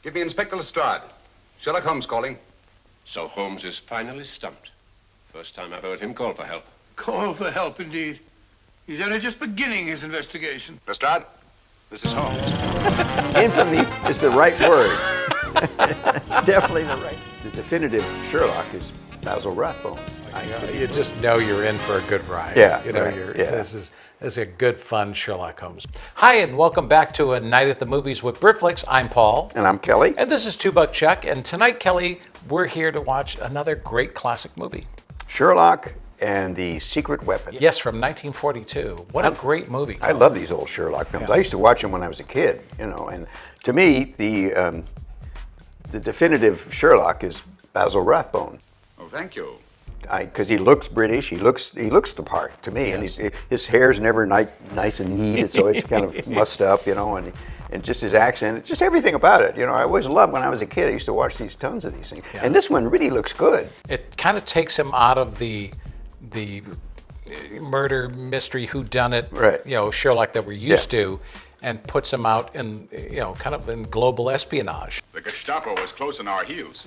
Give me Inspector Lestrade. Sherlock Holmes calling. So Holmes is finally stumped. First time I've heard him call for help. Call for help, indeed. He's only just beginning his investigation. Lestrade, this is Holmes. Infamy is the right word. It's definitely the right. The definitive Sherlock is Basil Rathbone. You just know you're in for a good ride. Yeah, you know, right, This is a good, fun Sherlock Holmes. Hi, and welcome back to A Night at the Movies with Brit Flix. I'm Paul. And I'm Kelly. And this is Two Buck Chuck. And tonight, Kelly, we're here to watch another great classic movie. Sherlock and the Secret Weapon. Yes, from 1942. What a great movie. I love these old Sherlock films. Yeah. I used to watch them when I was a kid, you know, and to me, the definitive Sherlock is Basil Rathbone. Oh, thank you. Because he looks British, he looks the part to me, Yes. and his hair's never nice and neat. It's always kind of mussed up, you know, and just his accent, just everything about it. You know, I always loved when I was a kid. I used to watch tons of these things, and this one really looks good. It kind of takes him out of the murder mystery whodunit, Right. you know, Sherlock that we're used to, and puts him out in, you know, kind of in global espionage. The Gestapo was close on our heels.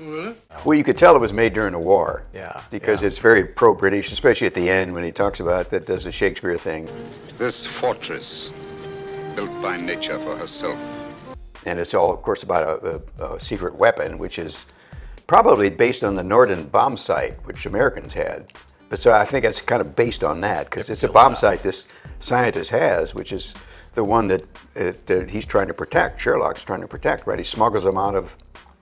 Well, you could tell it was made during the war. Yeah, Because yeah. it's very pro-British, especially at the end when he talks about that does the Shakespeare thing. This fortress, built by nature for herself. And it's all, of course, about a secret weapon, which is probably based on the Norden bomb site, which Americans had. But so I think it's kind of based on that, because it's a bomb site this scientist has, which is the one that he's trying to protect, Sherlock's trying to protect, right? He smuggles them out of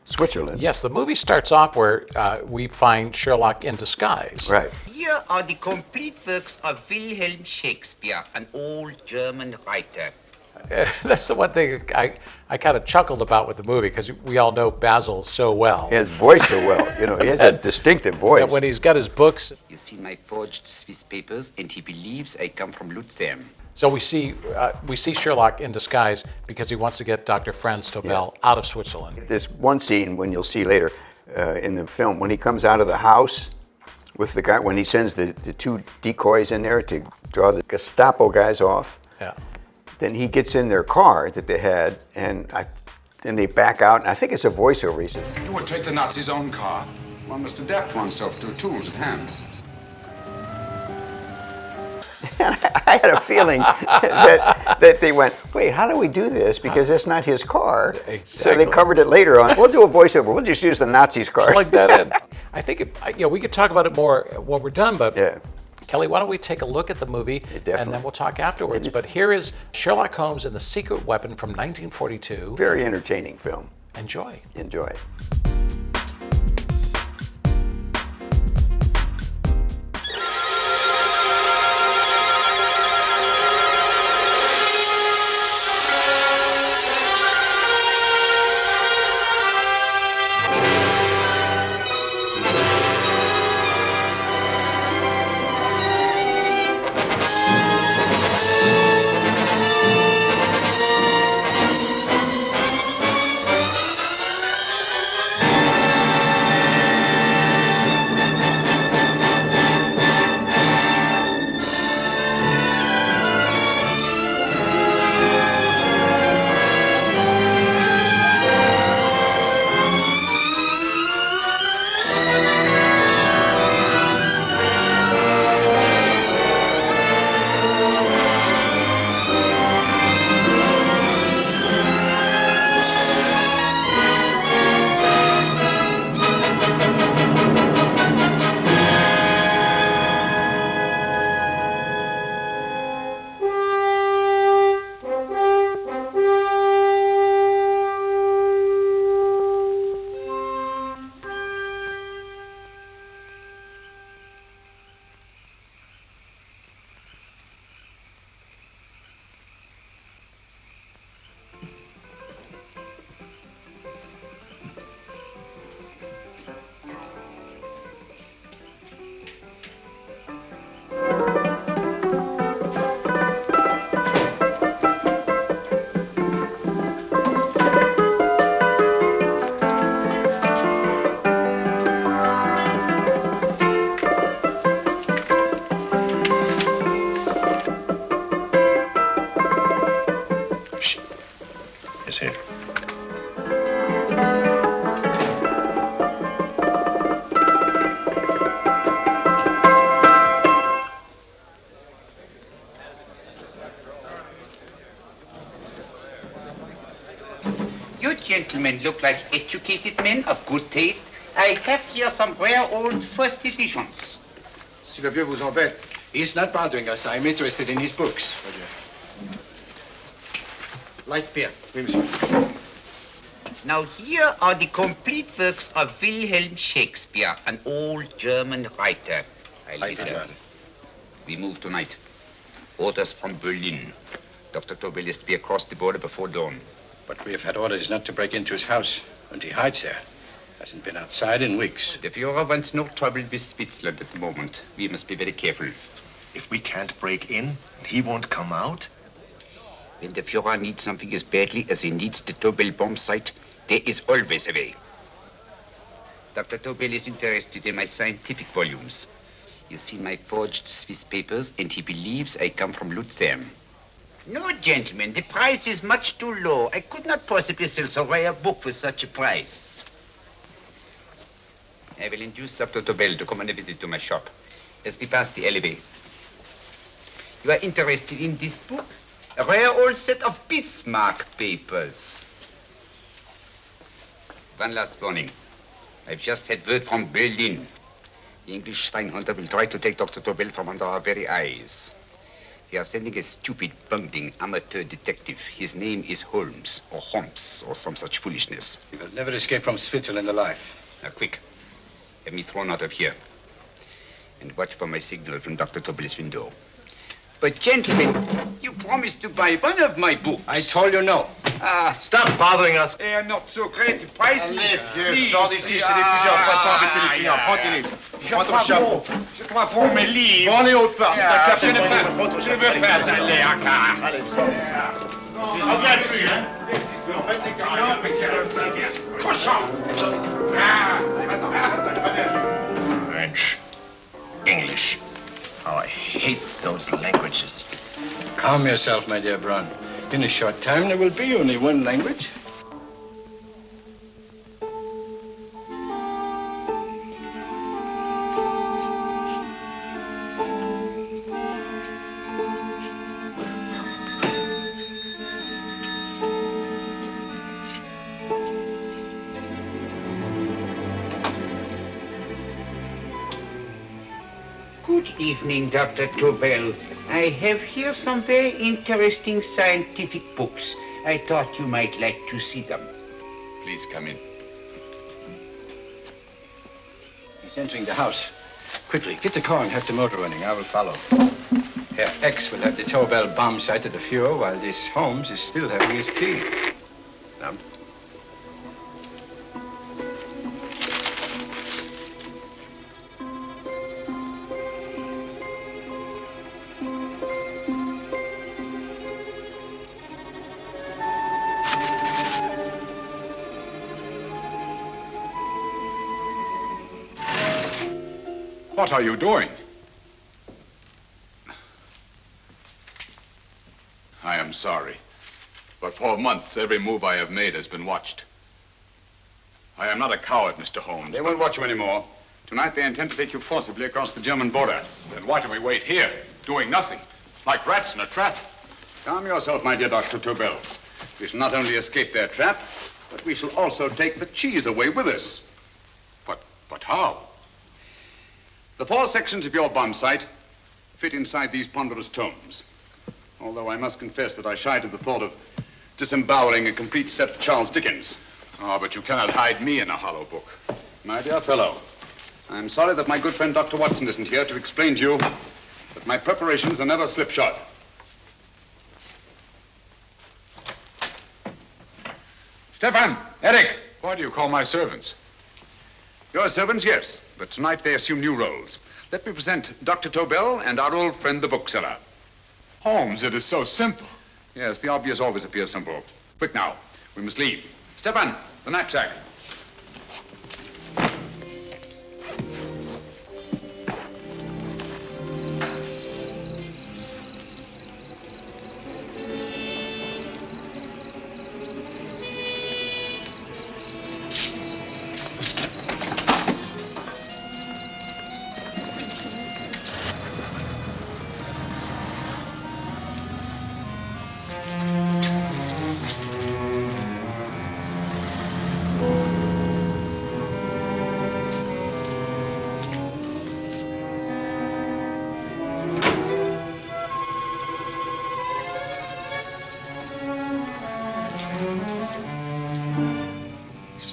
Switzerland. Yes, the movie starts off where we find Sherlock in disguise. Right. Here are the complete works of Wilhelm Shakespeare, an old German writer. That's the one thing I kind of chuckled about with the movie, because we all know Basil so well. He has voice so well, you know, he has a distinctive voice. And when he's got his books, You see my forged Swiss papers, and he believes I come from Lucerne. so we see Sherlock in disguise because he wants to get Dr. Franz Tobel out of Switzerland. There's one scene when you'll see later in the film, when he comes out of the house with the guy, when he sends the two decoys in there to draw the Gestapo guys off. Yeah. Then he gets in their car that they had, and then they back out, and I think it's a voiceover. He says, You would take the Nazis' own car. One must adapt oneself to the tools at hand. I had a feeling that they went, wait, how do we do this? Because that's not his car. So Exactly. they covered it later on. We'll do a voiceover. We'll just use the Nazis' cars. Plug that in. I think we could talk about it more when we're done, but Yeah. Kelly, why don't we take a look at the movie definitely. and then we'll talk afterwards. But here is Sherlock Holmes and the Secret Weapon from 1942. Very entertaining film. Enjoy. Enjoy. Is here. gentlemen look like educated men of good taste, I have here some rare old first editions. Si le vieux vous embête. He's not bothering us. I'm interested in his books. Light beer. Oui, monsieur. Now here are the complete works of Wilhelm Shakespeare, an old German writer. We move tonight. Orders from Berlin. Dr. Tobel is to be across the border before dawn. But we have had orders not to break into his house, and he hides there. Hasn't been outside in weeks. The Führer wants no trouble with Switzerland at the moment. We must be very careful. If we can't break in, he won't come out? When the Führer needs something as badly as he needs the Tobel bomb site, there is always a way. Dr. Tobel is interested in my scientific volumes. He's seen my forged Swiss papers, and he believes I come from Lucerne. No, gentlemen, the price is much too low. I could not possibly sell so rare a book for such a price. I will induce Dr. Tobel to come on a visit to my shop as we pass the alleyway. You are interested in this book? A rare old set of Bismarck papers. One last warning. I've just had word from Berlin. The English Schweinhunter will try to take Dr. Tobel from under our very eyes. They are sending a stupid, bungling amateur detective. His name is Holmes, or some such foolishness. He will never escape from Switzerland alive. Now, quick. Have me thrown out of here. And watch for my signal from Dr. Tobel's window. But, gentlemen, you promised to buy one of my books. I told you no. Stop bothering us. They are not so great prices. Allez, vieux, sors d'ici, c'est d'étudiants. On va pas embêter les clients. Prends tes livres. Prends ton chapeau. Je crois pour mes livres. Prends les autres parts. C'est ta carte. Je ne veux pas aller à car. Allez, sors d'ici. Puis reviens plus, hein. En fait, les clients, mais c'est le plein. Cochon. Attends, reviens. French. English. How I hate those languages. Calm yourself, my dear Braun. In a short time, there will be only one language. Good evening, Dr. Tobel. I have here some very interesting scientific books. I thought you might like to see them. Please come in. He's entering the house. Quickly, get the car and have the motor running. I will follow. Herr X will have the Tobel bomb site at the Führer while this Holmes is still having his tea. Now, What are you doing? I am sorry, but for months every move I have made has been watched. I am not a coward, Mr. Holmes. They won't watch you anymore. Tonight they intend to take you forcibly across the German border. Then why do we wait here, doing nothing, like rats in a trap? Calm yourself, my dear Dr. Tobel. We shall not only escape their trap, but we shall also take the cheese away with us. But how? The 4 sections of your bomb site fit inside these ponderous tomes. Although I must confess that I shied at the thought of disemboweling a complete set of Charles Dickens. Oh, but you cannot hide me in a hollow book. My dear fellow, I'm sorry that my good friend Dr. Watson isn't here to explain to you that my preparations are never slipshod. Stefan, Eric, why do you call my servants? Your servants, yes, but tonight they assume new roles. Let me present Dr. Tobel and our old friend, the bookseller. Holmes, it is so simple. Yes, the obvious always appears simple. Quick now, we must leave. Stefan, the knapsack.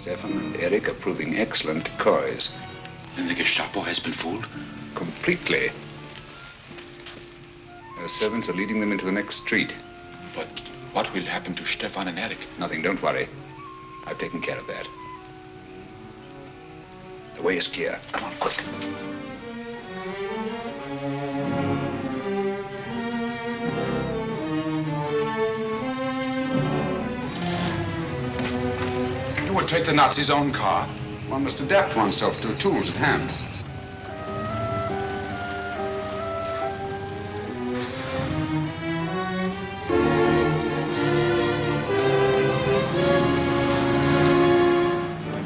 Stefan and Eric are proving excellent decoys. And the Gestapo has been fooled? Completely. Their servants are leading them into the next street. But what will happen to Stefan and Eric? Nothing, don't worry. I've taken care of that. The way is clear. Come on, quick. You would take the Nazis' own car? One must adapt oneself to the tools at hand.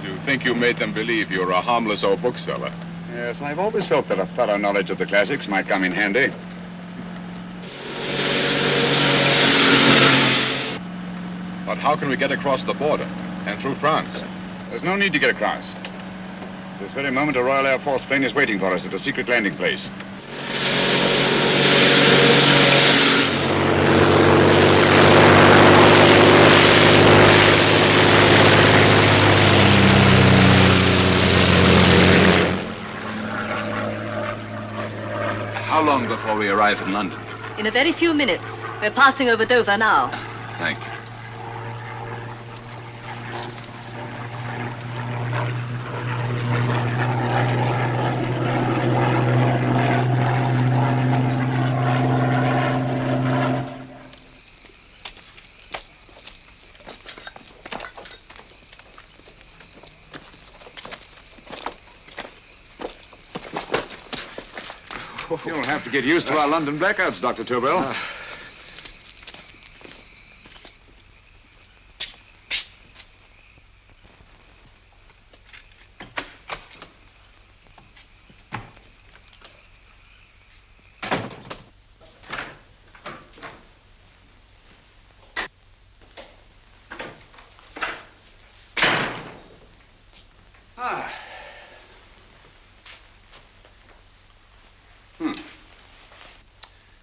You think you made them believe you're a harmless old bookseller? Yes, I've always felt that a thorough knowledge of the classics might come in handy. But how can we get across the border and through France? There's no need to get across. This very moment, a Royal Air Force plane is waiting for us at a secret landing place. How long before we arrive in London? In a very few minutes. We're passing over Dover now. Thank you. You'll have to get used to our London blackouts, Dr. Tobel.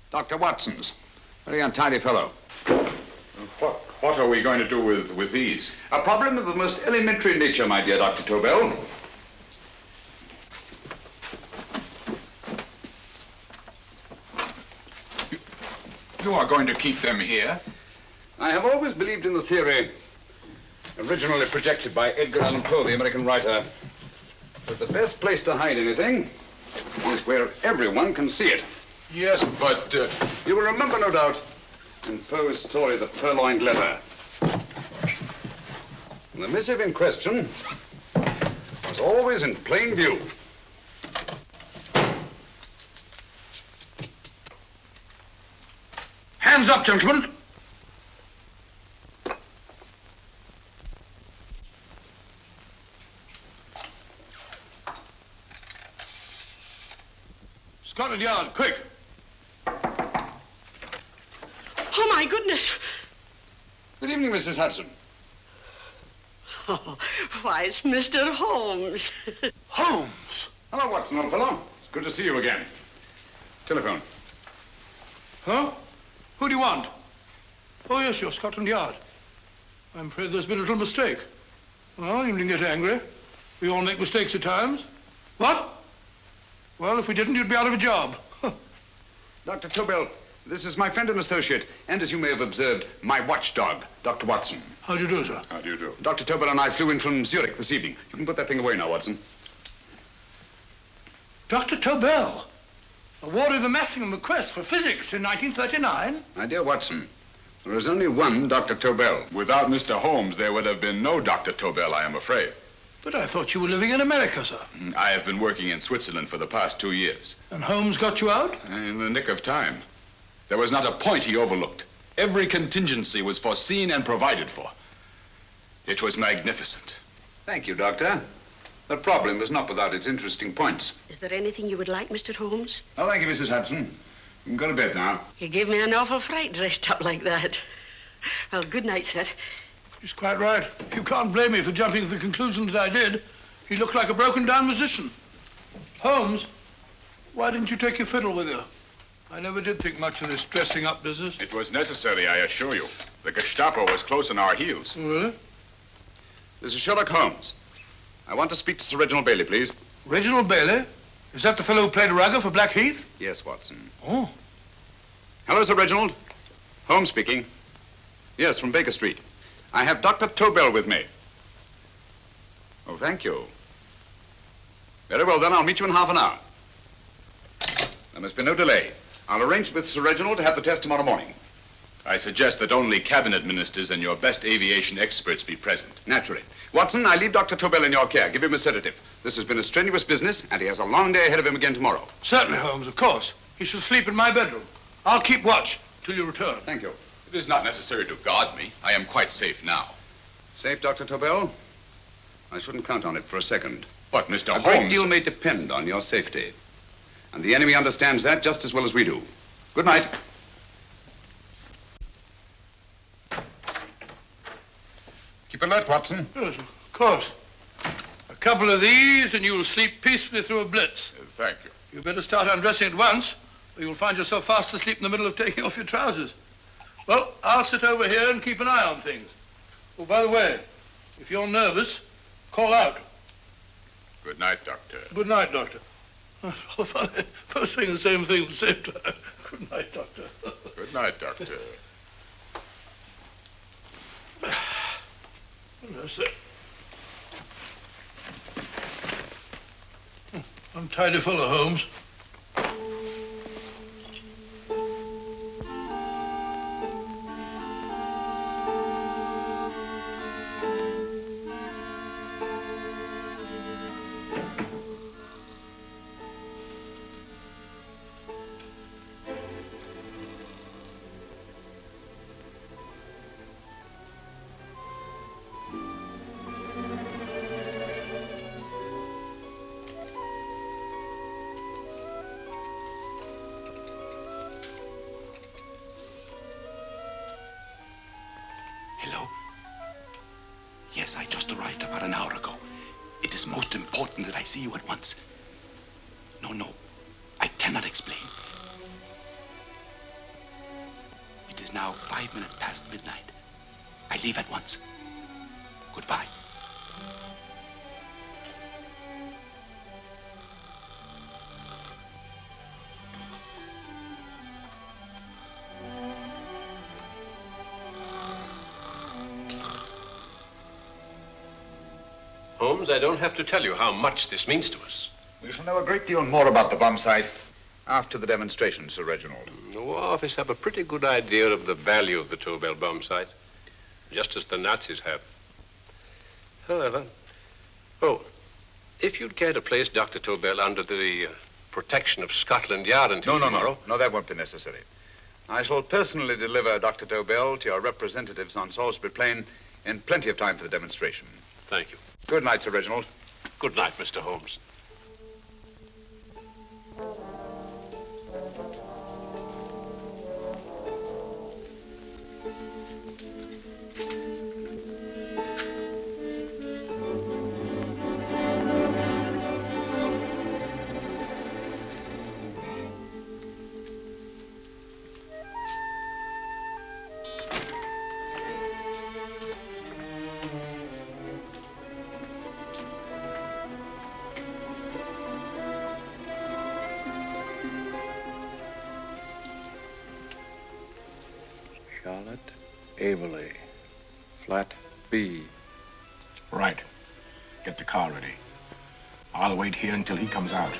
Dr. Watson's. Very untidy fellow. What are we going to do with these? A problem of the most elementary nature, my dear Dr. Tobel. You are going to keep them here? I have always believed in the theory, originally projected by Edgar Allan Poe, the American writer, that the best place to hide anything is where everyone can see it. Yes, but... You will remember, no doubt, in Poe's story, The Purloined Letter. The missive in question was always in plain view. Hands up, gentlemen. Scotland Yard, quick. Oh, my goodness. Good evening, Mrs. Hudson. Oh, why, it's Mr. Holmes. Holmes. Hello, Watson, old fellow. It's good to see you again. Telephone. Huh? Who do you want? Oh, yes, you're Scotland Yard. I'm afraid there's been a little mistake. Well, you needn't get angry. We all make mistakes at times. What? Well, if we didn't, you'd be out of a job. Dr. Tobel, this is my friend and associate, and as you may have observed, my watchdog, Dr. Watson. How do you do, sir? How do you do? Dr. Tobel and I flew in from Zurich this evening. You can put that thing away now, Watson. Dr. Tobel, awarded the Massingham Bequest for physics in 1939. My dear Watson, there is only one Dr. Tobel. Without Mr. Holmes, there would have been no Dr. Tobel, I am afraid. But I thought you were living in America, sir. I have been working in Switzerland for the past 2 years. And Holmes got you out? In the nick of time. There was not a point he overlooked. Every contingency was foreseen and provided for. It was magnificent. Thank you, Doctor. The problem is not without its interesting points. Is there anything you would like, Mr. Holmes? Oh, thank you, Mrs. Hudson. You can go to bed now. You gave me an awful fright dressed up like that. Well, good night, sir. He's quite right. You can't blame me for jumping to the conclusion that I did. He looked like a broken-down musician. Holmes, why didn't you take your fiddle with you? I never did think much of this dressing-up business. It was necessary, I assure you. The Gestapo was close on our heels. Really? This is Sherlock Holmes. I want to speak to Sir Reginald Bailey, please. Reginald Bailey? Is that the fellow who played Rugger for Blackheath? Yes, Watson. Oh. Hello, Sir Reginald. Holmes speaking. Yes, from Baker Street. I have Dr. Tobel with me. Oh, thank you. Very well, then. I'll meet you in half an hour. There must be no delay. I'll arrange with Sir Reginald to have the test tomorrow morning. I suggest that only cabinet ministers and your best aviation experts be present. Naturally. Watson, I leave Dr. Tobel in your care. Give him a sedative. This has been a strenuous business, and he has a long day ahead of him again tomorrow. Certainly, Holmes, of course. He shall sleep in my bedroom. I'll keep watch till you return. Thank you. It is not necessary to guard me. I am quite safe now. Safe, Dr. Tobel? I shouldn't count on it for a second. But, Mr. Holmes... A great deal may depend on your safety. And the enemy understands that just as well as we do. Good night. Keep alert, Watson. Yes, of course. A couple of these and you'll sleep peacefully through a blitz. Thank you. You'd better start undressing at once, or you'll find yourself fast asleep in the middle of taking off your trousers. Well, I'll sit over here and keep an eye on things. Oh, by the way, if you're nervous, call out. Good night, Doctor. Good night, Doctor. Both saying the same thing at the same time. Good night, Doctor. Good night, Doctor. That's it. Untidy fellow, Holmes. Hello? Yes, I just arrived about an hour ago. It is most important that I see you at once. No, I cannot explain. It is now 5 minutes past midnight. I leave at once. Goodbye. Holmes, I don't have to tell you how much this means to us. We shall know a great deal more about the bomb site after the demonstration, Sir Reginald. The War Office have a pretty good idea of the value of the Tobel bomb site, just as the Nazis have. However, if you'd care to place Dr. Tobel under the protection of Scotland Yard until tomorrow... No, that won't be necessary. I shall personally deliver Dr. Tobel to your representatives on Salisbury Plain in plenty of time for the demonstration. Thank you. Good night, Sir Reginald. Good night, Mr. Holmes. Charlotte Averley, flat B. Right. Get the car ready. I'll wait here until he comes out.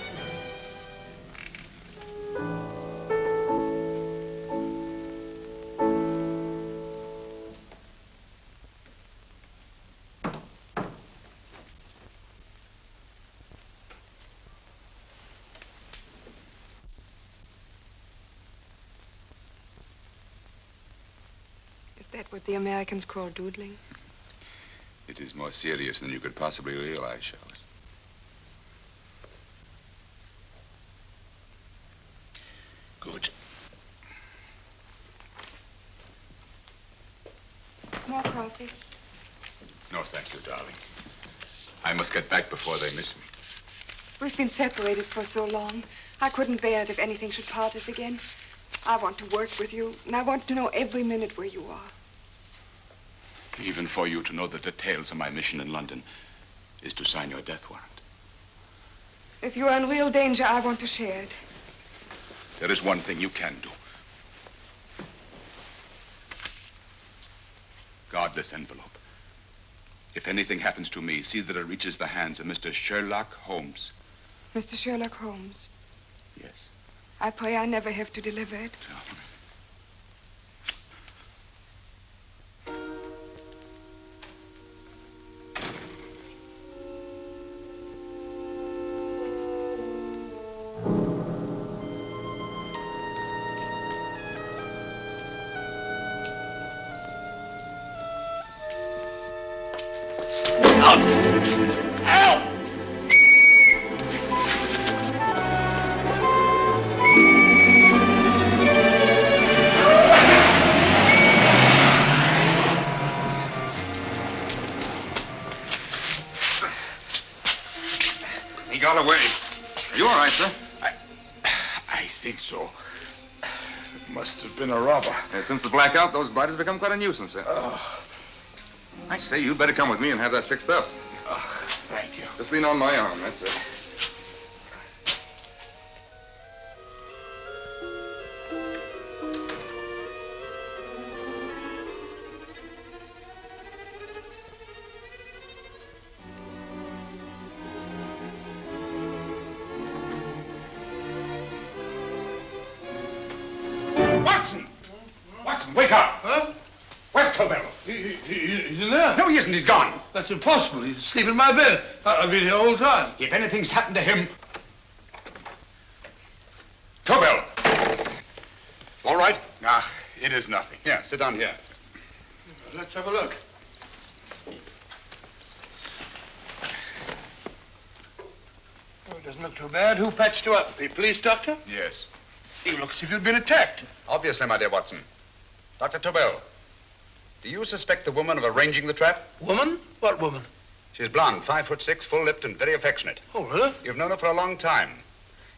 Is that what the Americans call doodling? It is more serious than you could possibly realize, Charlotte. Good. More coffee? No, thank you, darling. I must get back before they miss me. We've been separated for so long. I couldn't bear it if anything should part us again. I want to work with you, and I want to know every minute where you are. Even for you to know the details of my mission in London is to sign your death warrant. If you are in real danger, I want to share it. There is one thing you can do. Guard this envelope. If anything happens to me, see that it reaches the hands of Mr. Sherlock Holmes. Mr. Sherlock Holmes. Yes. I pray I never have to deliver it. He got away. Are you all right, sir? I think so. It must have been a robber. Since the blackout, those bodies have become quite a nuisance, sir. I say, you better come with me and have that fixed up. Thank you. Just lean on my arm, that's it. Watson, wake up! Huh? Where's Tobel? He's in there. No, he isn't. He's gone. That's impossible. He's asleep in my bed. I've been here all the time. If anything's happened to him... Tobel! All right? It is nothing. Here, sit down here. Let's have a look. Oh, it doesn't look too bad. Who patched you up? The police doctor? Yes. You look as if you'd been attacked. Obviously, my dear Watson. Dr. Tobel, do you suspect the woman of arranging the trap? Woman? What woman? She's blonde, 5'6", full-lipped, and very affectionate. Oh, really? You've known her for a long time.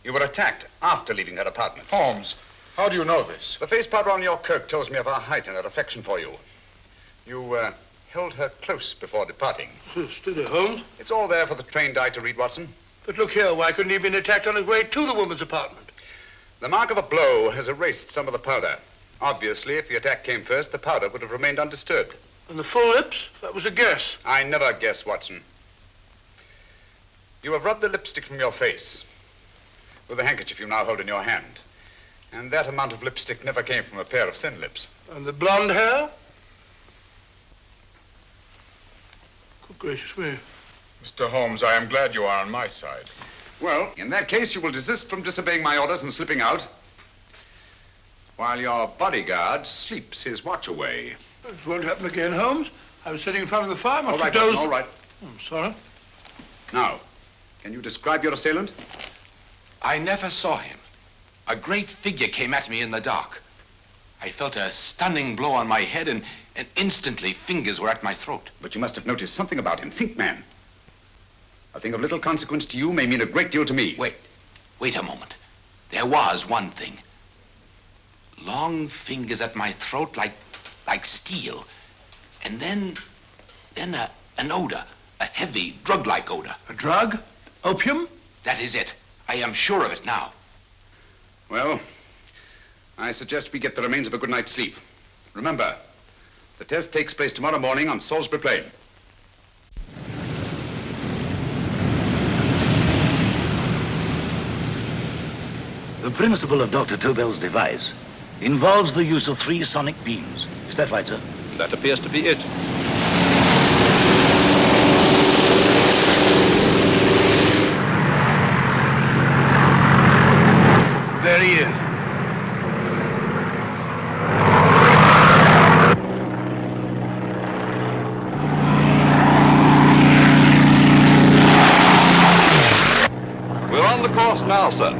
You were attacked after leaving her apartment. Holmes, how do you know this? The face powder on your coat tells me of her height and her affection for you. You held her close before departing. Steady, Holmes. It's all there for the trained eye to read, Watson. But look here, why couldn't he have been attacked on his way to the woman's apartment? The mark of a blow has erased some of the powder. Obviously, if the attack came first, the powder would have remained undisturbed. And the full lips? That was a guess. I never guess, Watson. You have rubbed the lipstick from your face with the handkerchief you now hold in your hand. And that amount of lipstick never came from a pair of thin lips. And the blonde hair? Good gracious me. Mr. Holmes, I am glad you are on my side. Well, in that case, you will desist from disobeying my orders and slipping out while your bodyguard sleeps his watch away. It won't happen again, Holmes. I was sitting in front of the fire. All right, Watson, all right. I'm sorry. Now, can you describe your assailant? I never saw him. A great figure came at me in the dark. I felt a stunning blow on my head, and instantly fingers were at my throat. But you must have noticed something about him. Think, man. A thing of little consequence to you may mean a great deal to me. Wait a moment. There was one thing. Long fingers at my throat like steel. And then an odor, a heavy, drug-like odor. A drug? Opium? That is it. I am sure of it now. Well, I suggest we get the remains of a good night's sleep. Remember, the test takes place tomorrow morning on Salisbury Plain. The principle of Dr. Tobel's device involves the use of 3 sonic beams. Is that right, sir? That appears to be it. There he is. We're on the course now, sir.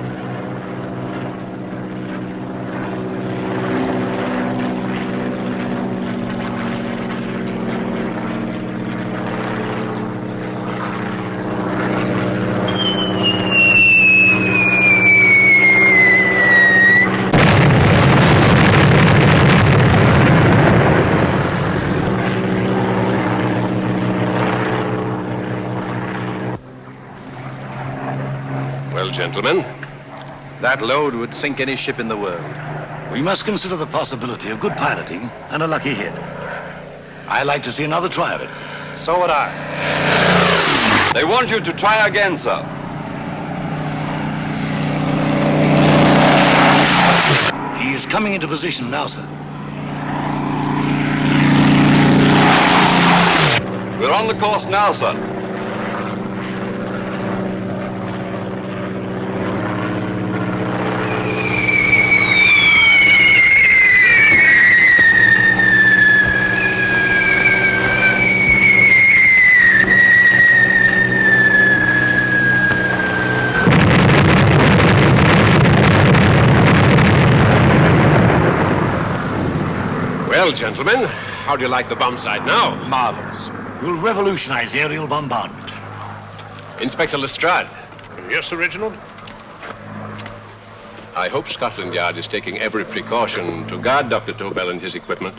gentlemen. That load would sink any ship in the world. We must consider the possibility of good piloting and a lucky hit. I'd like to see another try of it. So would I. They want you to try again, sir. He is coming into position now, sir. We're on the course now, sir. Well, gentlemen, how do you like the bomb sight now? Marvelous. We'll revolutionize aerial bombardment. Inspector Lestrade. Yes, Sir Reginald? I hope Scotland Yard is taking every precaution to guard Dr. Tobel and his equipment.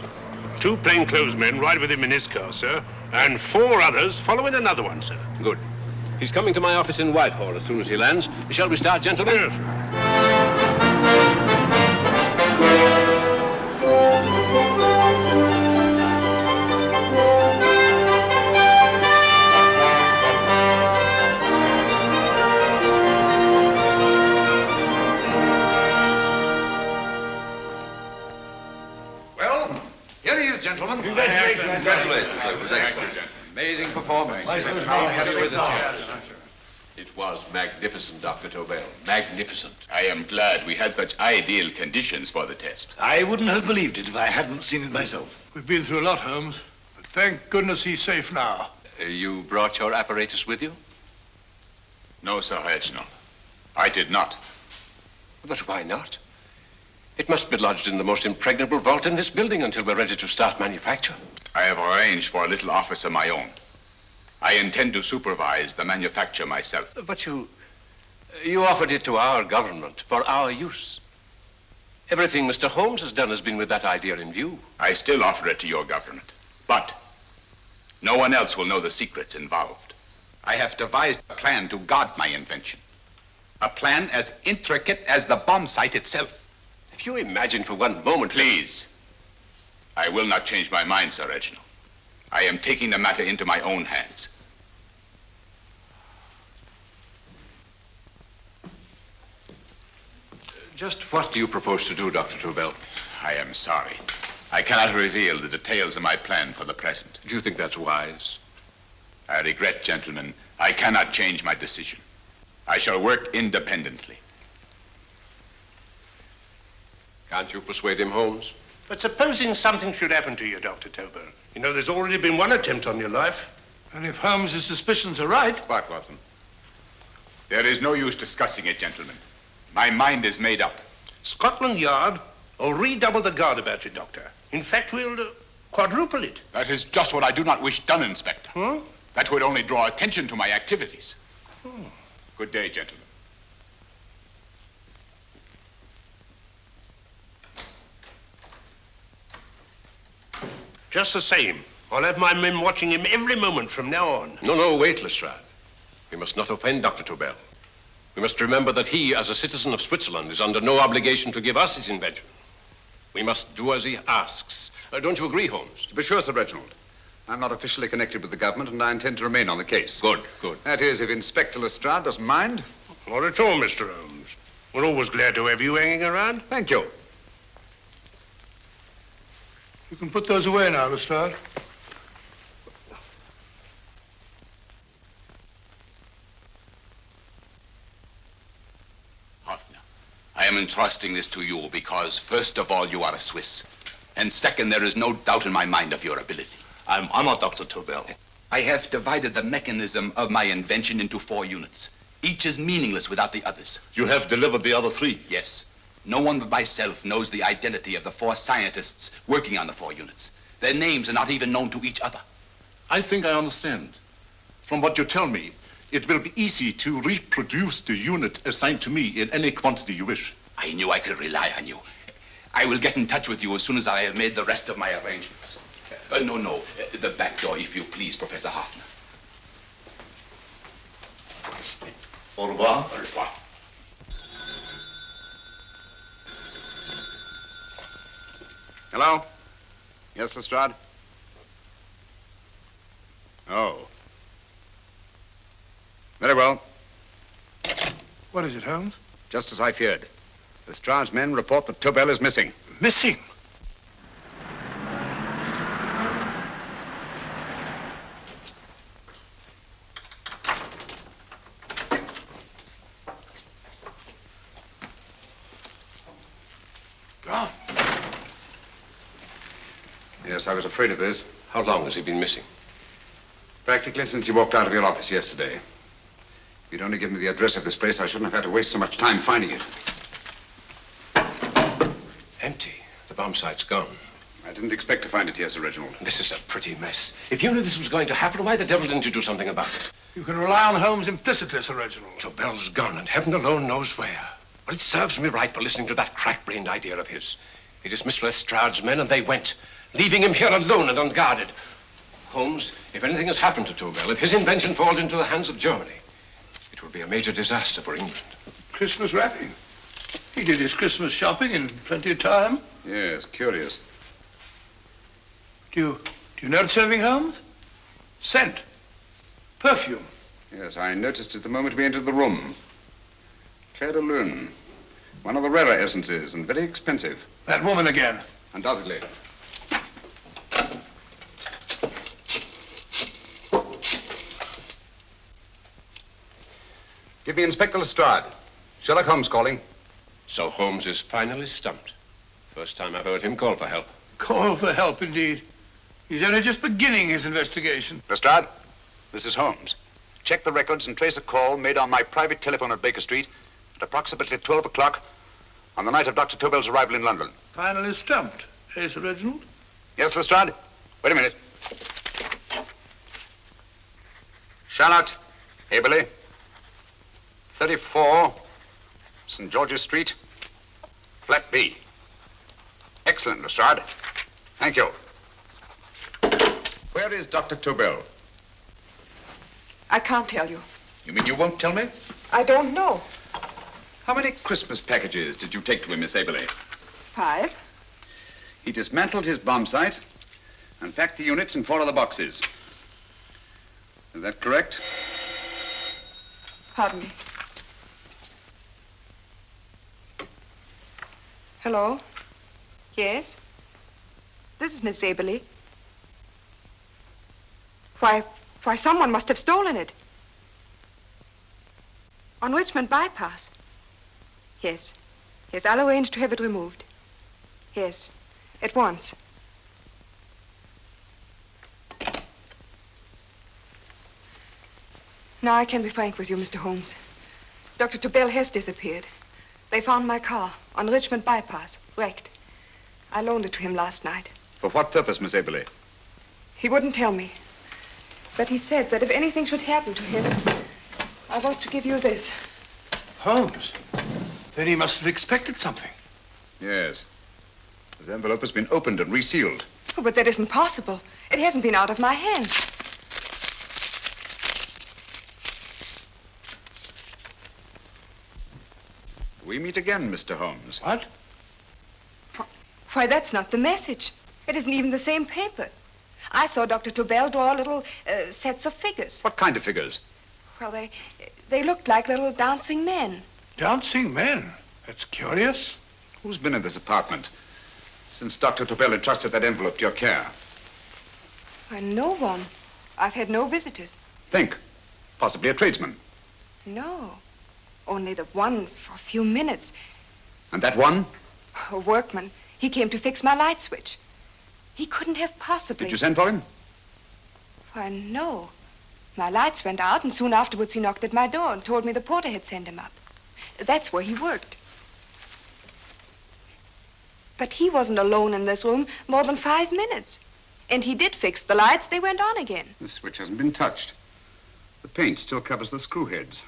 2 plainclothesmen ride with him in his car, sir, and 4 others follow in another one, sir. Good. He's coming to my office in Whitehall as soon as he lands. Shall we start, gentlemen? Yes. Well, here he is, gentlemen. Congratulations, sir. It was excellent. Amazing performance. It was magnificent, Dr. Tobel. Magnificent. I am glad we had such ideal conditions for the test. I wouldn't have believed it if I hadn't seen it myself. We've been through a lot, Holmes, but thank goodness he's safe now. You brought your apparatus with you? No, Sir Reginald. I did not. But why not? It must be lodged in the most impregnable vault in this building until we're ready to start manufacture. I have arranged for a little office of my own. I intend to supervise the manufacture myself. But you offered it to our government for our use. Everything Mr. Holmes has done has been with that idea in view. I still offer it to your government. But no one else will know the secrets involved. I have devised a plan to guard my invention. A plan as intricate as the bomb sight itself. If you imagine for one moment... Please. I will not change my mind, Sir Reginald. I am taking the matter into my own hands. Just what do you propose to do, Dr. Tobel? I am sorry. I cannot reveal the details of my plan for the present. Do you think that's wise? I regret, gentlemen, I cannot change my decision. I shall work independently. Can't you persuade him, Holmes? But supposing something should happen to you, Dr. Tobel. You know, there's already been one attempt on your life. And if Holmes' suspicions are right... What, Watson? There is no use discussing it, gentlemen. My mind is made up. Scotland Yard will redouble the guard about you, Doctor. In fact, we'll quadruple it. That is just what I do not wish done, Inspector. Huh? That would only draw attention to my activities. Good day, gentlemen. Just the same, I'll have my men watching him every moment from now on. No, wait, Lestrade. We must not offend Dr. Tobel. We must remember that he, as a citizen of Switzerland, is under no obligation to give us his invention. We must do as he asks. Don't you agree, Holmes? To be sure, Sir Reginald. I'm not officially connected with the government, and I intend to remain on the case. Good. That is, if Inspector Lestrade doesn't mind. Not at all, Mr. Holmes. We're always glad to have you hanging around. Thank you. You can put those away now, Lestrade. Hoffner, I am entrusting this to you because, first of all, you are a Swiss. And second, there is no doubt in my mind of your ability. I'm honored, Dr. Tobel. I have divided the mechanism of my invention into 4 units. Each is meaningless without the others. You have delivered the other 3. Yes. No one but myself knows the identity of the 4 scientists working on the 4 units. Their names are not even known to each other. I think I understand. From what you tell me, it will be easy to reproduce the unit assigned to me in any quantity you wish. I knew I could rely on you. I will get in touch with you as soon as I have made the rest of my arrangements. No. The back door, if you please, Professor Hoffner. Au revoir. Au revoir. Hello? Yes, Lestrade? Oh. Very well. What is it, Holmes? Just as I feared. Lestrade's men report that Tobel is missing. Missing? Gone. Yes, I was afraid of this. How long has he been missing? Practically since he walked out of your office yesterday. If you'd only given me the address of this place, I shouldn't have had to waste so much time finding it. Empty. The bomb site's gone. I didn't expect to find it here, Sir Reginald. This is a pretty mess. If you knew this was going to happen, why the devil didn't you do something about it? You can rely on Holmes implicitly, Sir Reginald. Tobel's gone, and heaven alone knows where. Well, it serves me right for listening to that crack-brained idea of his. He dismissed Lestrade's men, and they went, leaving him here alone and unguarded. Holmes, if anything has happened to Tobel, if his invention falls into the hands of Germany, it will be a major disaster for England. Christmas wrapping. He did his Christmas shopping in plenty of time. Yes, curious. Do you notice anything, Holmes? Scent. Perfume. Yes, I noticed it the moment we entered the room. Claire de Lune. One of the rarer essences, and very expensive. That woman again. Undoubtedly. Give me Inspector Lestrade. Sherlock Holmes calling. So Holmes is finally stumped. First time I've heard him call for help. Call for help, indeed. He's only just beginning his investigation. Lestrade, this is Holmes. Check the records and trace a call made on my private telephone at Baker Street at approximately 12 o'clock on the night of Dr. Tobel's arrival in London. Finally stumped, eh, Sir Reginald? Yes, Lestrade? Wait a minute. Charlotte, Aberley, 34, St. George's Street, flat B. Excellent, Lestrade. Thank you. Where is Dr. Tobel? I can't tell you. You mean you won't tell me? I don't know. How many Christmas packages did you take to him, Miss Aberley? 5. He dismantled his bomb site and packed the units in 4 other boxes. Is that correct? Pardon me. Hello? Yes? This is Miss Aberley. Why, someone must have stolen it. On Richmond Bypass. Yes. Yes, I'll arrange to have it removed. Yes, at once. Now I can be frank with you, Mr. Holmes. Dr. Tobel has disappeared. They found my car on Richmond Bypass, wrecked. I loaned it to him last night. For what purpose, Miss Aberley? He wouldn't tell me. But he said that if anything should happen to him, I was to give you this. Holmes? Then he must have expected something. Yes. His envelope has been opened and resealed. Oh, but that isn't possible. It hasn't been out of my hands. We meet again, Mr. Holmes. What? Why, that's not the message. It isn't even the same paper. I saw Dr. Tobel draw little sets of figures. What kind of figures? Well, they looked like little dancing men. Dancing men? That's curious. Who's been in this apartment since Dr. Tobel entrusted that envelope to your care? Why, no one. I've had no visitors. Think. Possibly a tradesman. No. Only the one for a few minutes. And that one? A workman. He came to fix my light switch. He couldn't have possibly... Did you send for him? Why, no. My lights went out, and soon afterwards he knocked at my door and told me the porter had sent him up. That's where he worked. But he wasn't alone in this room more than 5 minutes. And he did fix the lights. They went on again. The switch hasn't been touched. The paint still covers the screw heads.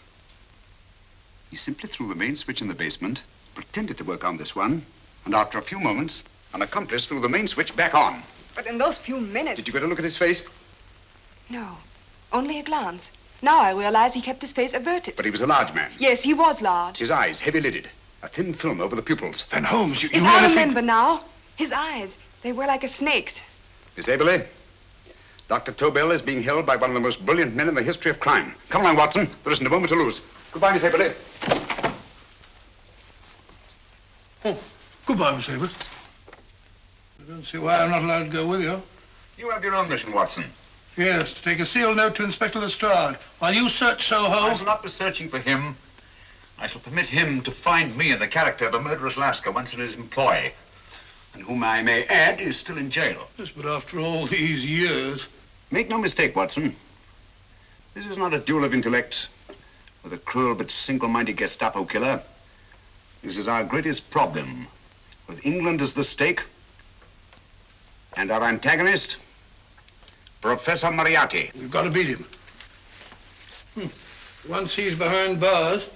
He simply threw the main switch in the basement, pretended to work on this one, and after a few moments, an accomplice threw the main switch back on. But in those few minutes... Did you get a look at his face? No, only a glance. Now I realize he kept his face averted. But he was a large man. Yes, he was large. His eyes heavy-lidded, a thin film over the pupils. Then, Holmes, you I remember now. His eyes, they were like a snake's. Miss Aberley, Dr. Tobel is being held by one of the most brilliant men in the history of crime. Come along, Watson. There isn't a moment to lose. Goodbye, Miss Aberley. Oh, goodbye, Miss Aberley. I don't see why I'm not allowed to go with you. You have your own mission, Watson. Yes, to take a sealed note to Inspector Lestrade while you search Soho. I shall not be searching for him. I shall permit him to find me in the character of a murderous Lascar once in his employ, and whom I may add is still in jail. Yes, but after all these years... Make no mistake, Watson. This is not a duel of intellects with a cruel but single-minded Gestapo killer. This is our greatest problem, with England as the stake, and our antagonist, Professor Moriarty. We've got to beat him. Once he's behind bars,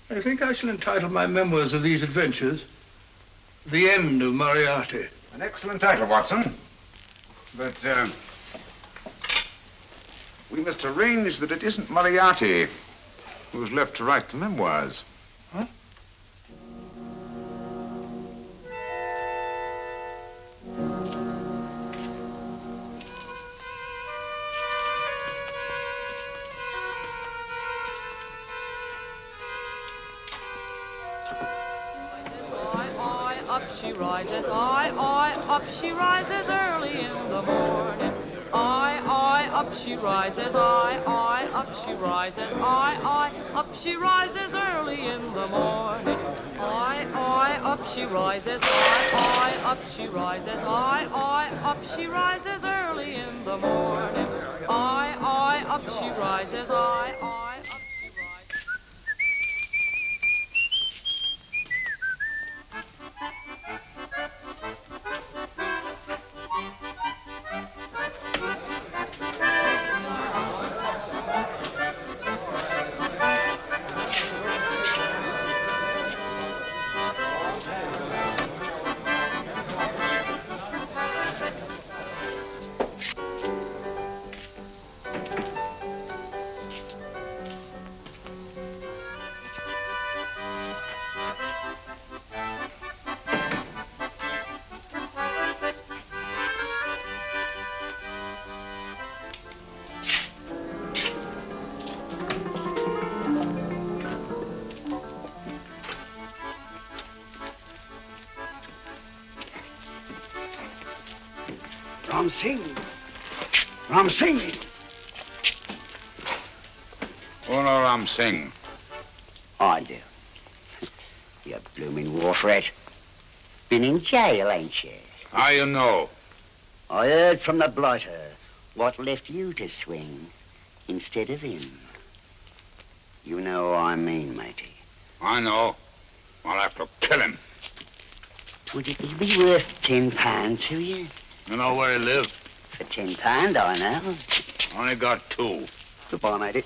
I think I shall entitle my memoirs of these adventures, The End of Moriarty. An excellent title, Watson. But, we must arrange that it isn't Moriarty who's left to write the memoirs. Huh? Up she rises, up she rises early in the morning. Up she rises, up she rises, up she rises early in the morning. Up she rises, up she rises, up she rises early in the morning. Up she rises, up she rises. Ram Singh. Oh, no, Ram Singh. I do. You blooming wharf rat. Been in jail, ain't you? How you know? I heard from the blighter what left you to swing instead of him. You know what I mean, matey. I know. I'll have to kill him. Would it be worth £10 to you? You know where he lives? For £10, I know. Only got 2. Goodbye, matey.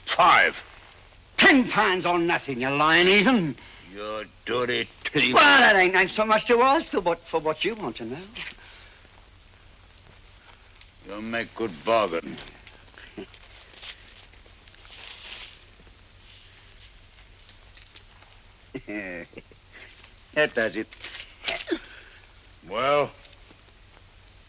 5. £10 on nothing, you lying heathen. You dirty thief. Well, that ain't so much to ask for what you want to know. You'll make good bargain. That does it. Well?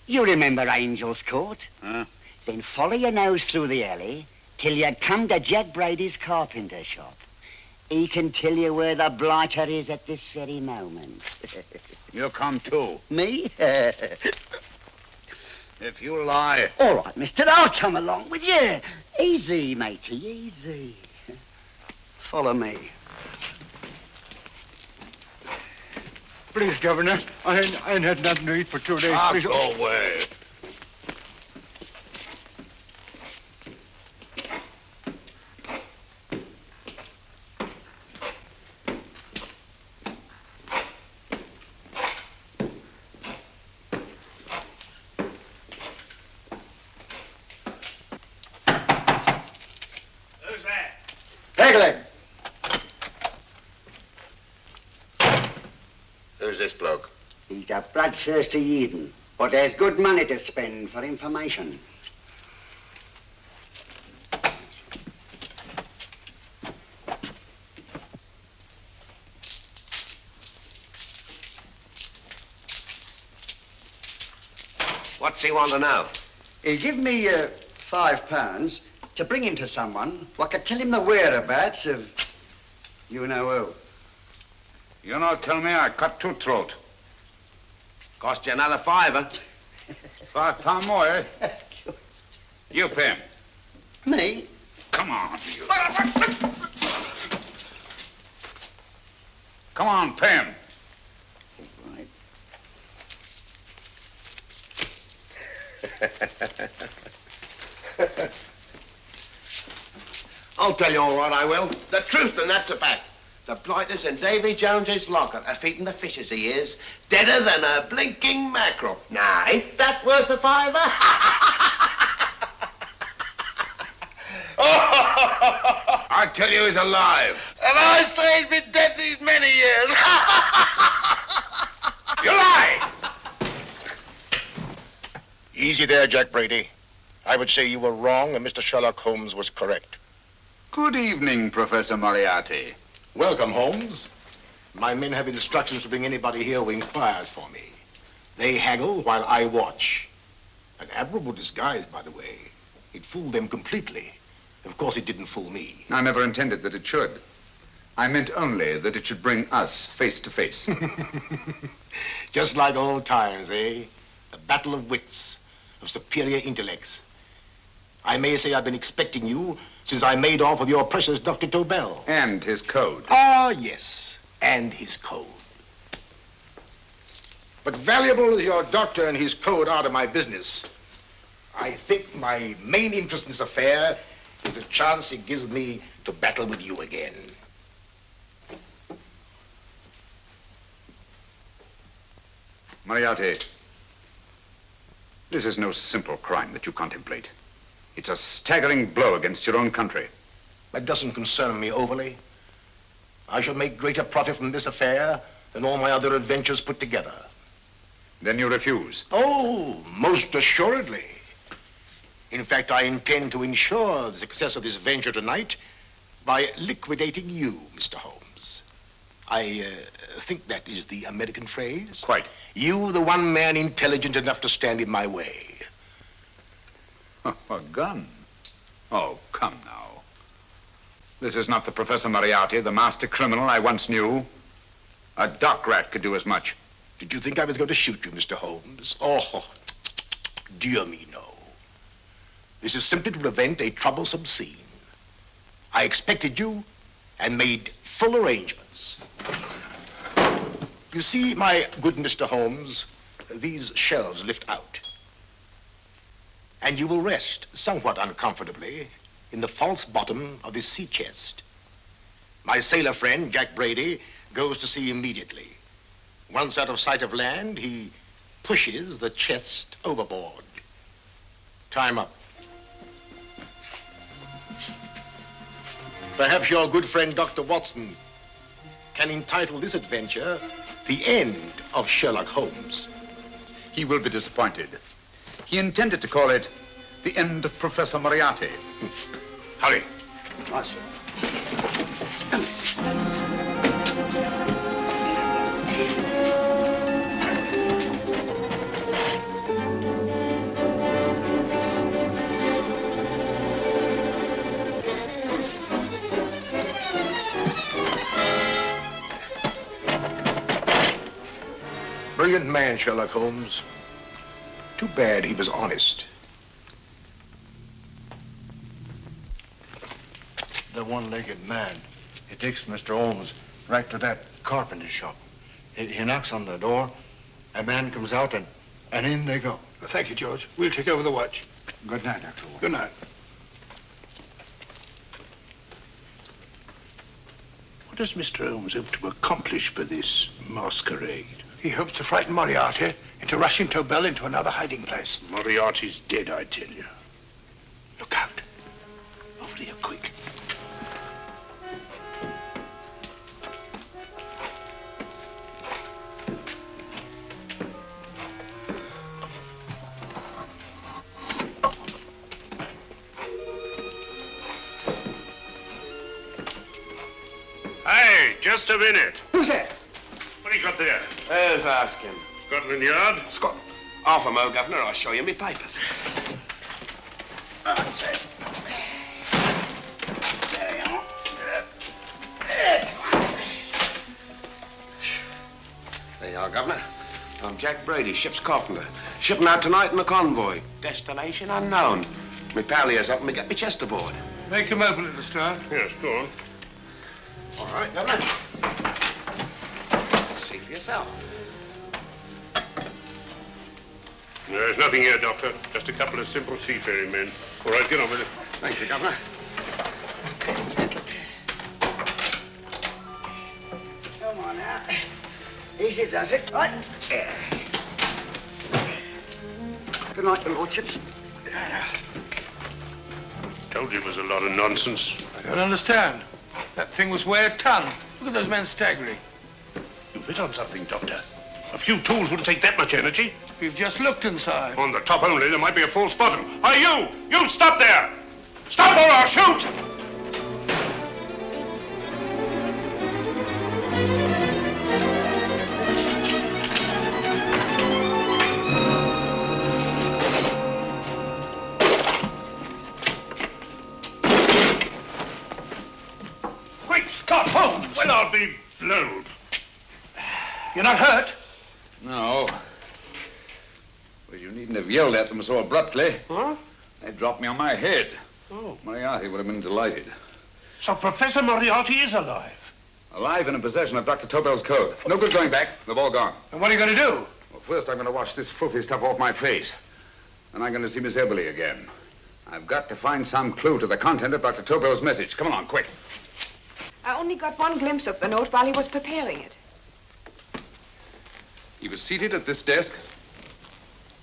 You remember Angel's Court? Huh? Then follow your nose through the alley till you come to Jack Brady's carpenter shop. He can tell you where the blighter is at this very moment. You come too. Me? If you lie... All right, mister, I'll come along with you. Easy, matey, easy. Follow me. Please, Governor, I ain't had nothing to eat for 2 days. Please. Go away. Who's this bloke? He's a bloodthirsty heathen, but there's good money to spend for information. What's he want to know? He give me £5 to bring him to someone who could tell him the whereabouts of you know who. You not tell me I cut two throat. Cost you another £5. £5 more, eh? You pay him. Me? Come on, you. Come on, pay him. I'll tell you all right, I will. The truth, and that's a fact. The blighters in Davy Jones's locker are feeding the fishes he is, deader than a blinking mackerel. Now, ain't that worth a £5? I tell you he's alive. And I say he's been dead these many years. You lie! Easy there, Jack Brady. I would say you were wrong and Mr. Sherlock Holmes was correct. Good evening, Professor Moriarty. Welcome, Holmes. My men have instructions to bring anybody here who inquires for me. They haggle while I watch. An admirable disguise, by the way. It fooled them completely. Of course, it didn't fool me. I never intended that it should. I meant only that it should bring us face to face. Just like old times, eh? A battle of wits, of superior intellects. I may say I've been expecting you since I made off with your precious Dr. Tobel. And his code. Ah, yes, and his code. But valuable as your doctor and his code are to my business, I think my main interest in this affair is the chance it gives me to battle with you again. Moriarty, this is no simple crime that you contemplate. It's a staggering blow against your own country. That doesn't concern me overly. I shall make greater profit from this affair than all my other adventures put together. Then you refuse? Oh, most assuredly. In fact, I intend to ensure the success of this venture tonight by liquidating you, Mr. Holmes. I think that is the American phrase. Quite. You, the one man intelligent enough to stand in my way. A gun? Oh, come now. This is not the Professor Moriarty, the master criminal I once knew. A dock rat could do as much. Did you think I was going to shoot you, Mr. Holmes? Oh, dear me, no. This is simply to prevent a troublesome scene. I expected you and made full arrangements. You see, my good Mr. Holmes, these shelves lift out. And you will rest somewhat uncomfortably in the false bottom of this sea chest. My sailor friend, Jack Brady, goes to sea immediately. Once out of sight of land, he pushes the chest overboard. Time up. Perhaps your good friend, Dr. Watson, can entitle this adventure The End of Sherlock Holmes. He will be disappointed. He intended to call it The End of Professor Moriarty. Hurry. Yes, sir. Brilliant man, Sherlock Holmes. Too bad he was honest. The one-legged man. He takes Mr. Holmes right to that carpenter shop. He knocks on the door, a man comes out, and in they go. Well, thank you, George. We'll take over the watch. Good night, Dr. Holmes. Good night. What does Mr. Holmes hope to accomplish by this masquerade? He hopes to frighten Moriarty into rushing Tobel into another hiding place. Moriarty's dead, I tell you. Look out. Over here, quick. Hey, just a minute. Who's that? What do you got there? Let's ask him. Scotland Yard? Scotland. Half a mo, Governor. I'll show you me papers. That's it. There you are. There you are, Governor. I'm Jack Brady, ship's carpenter. Shipping out tonight in a convoy. Destination unknown. My pal here's helping me get my chest aboard. Make him open it, Lestrade. Yes, go on. All right, Governor. See for yourself. There's nothing here, Doctor. Just a couple of simple seafaring men. All right, get on with it. Thank you, Governor. Come on now. Easy does it. Right. Good night, your lordships. Told you it was a lot of nonsense. I don't understand. That thing was weigh a ton. Look at those men staggering. You've hit on something, Doctor. A few tools wouldn't take that much energy. We've just looked inside. On the top only, there might be a false bottom. Hey, you! You stop there! Stop or I'll shoot! Great Scott, Holmes! Well, I'll be blowed. You're not hurt? No. Well, you needn't have yelled at them so abruptly. Huh? They dropped me on my head. Oh. Moriarty would have been delighted. So Professor Moriarty is alive? Alive and in possession of Dr. Tobel's code. No good going back. They've all gone. And what are you going to do? Well, first I'm going to wash this filthy stuff off my face. Then I'm going to see Miss Eberly again. I've got to find some clue to the content of Dr. Tobel's message. Come along, quick. I only got one glimpse of the note while he was preparing it. He was seated at this desk.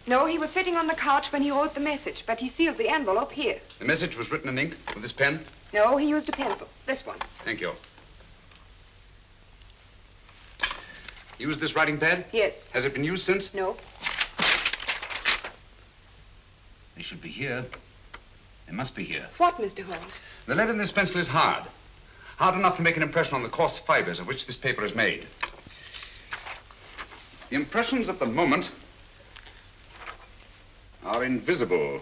No, he was sitting on the couch when he wrote the message, but he sealed the envelope here. The message was written in ink with this pen. No, he used a pencil. This one. Thank you. Used this writing pad? Yes. Has it been used since? No. They should be here. They must be here. What, Mr. Holmes? The lead in this pencil is hard. Hard enough to make an impression on the coarse fibers of which this paper is made. The impressions at the moment are invisible.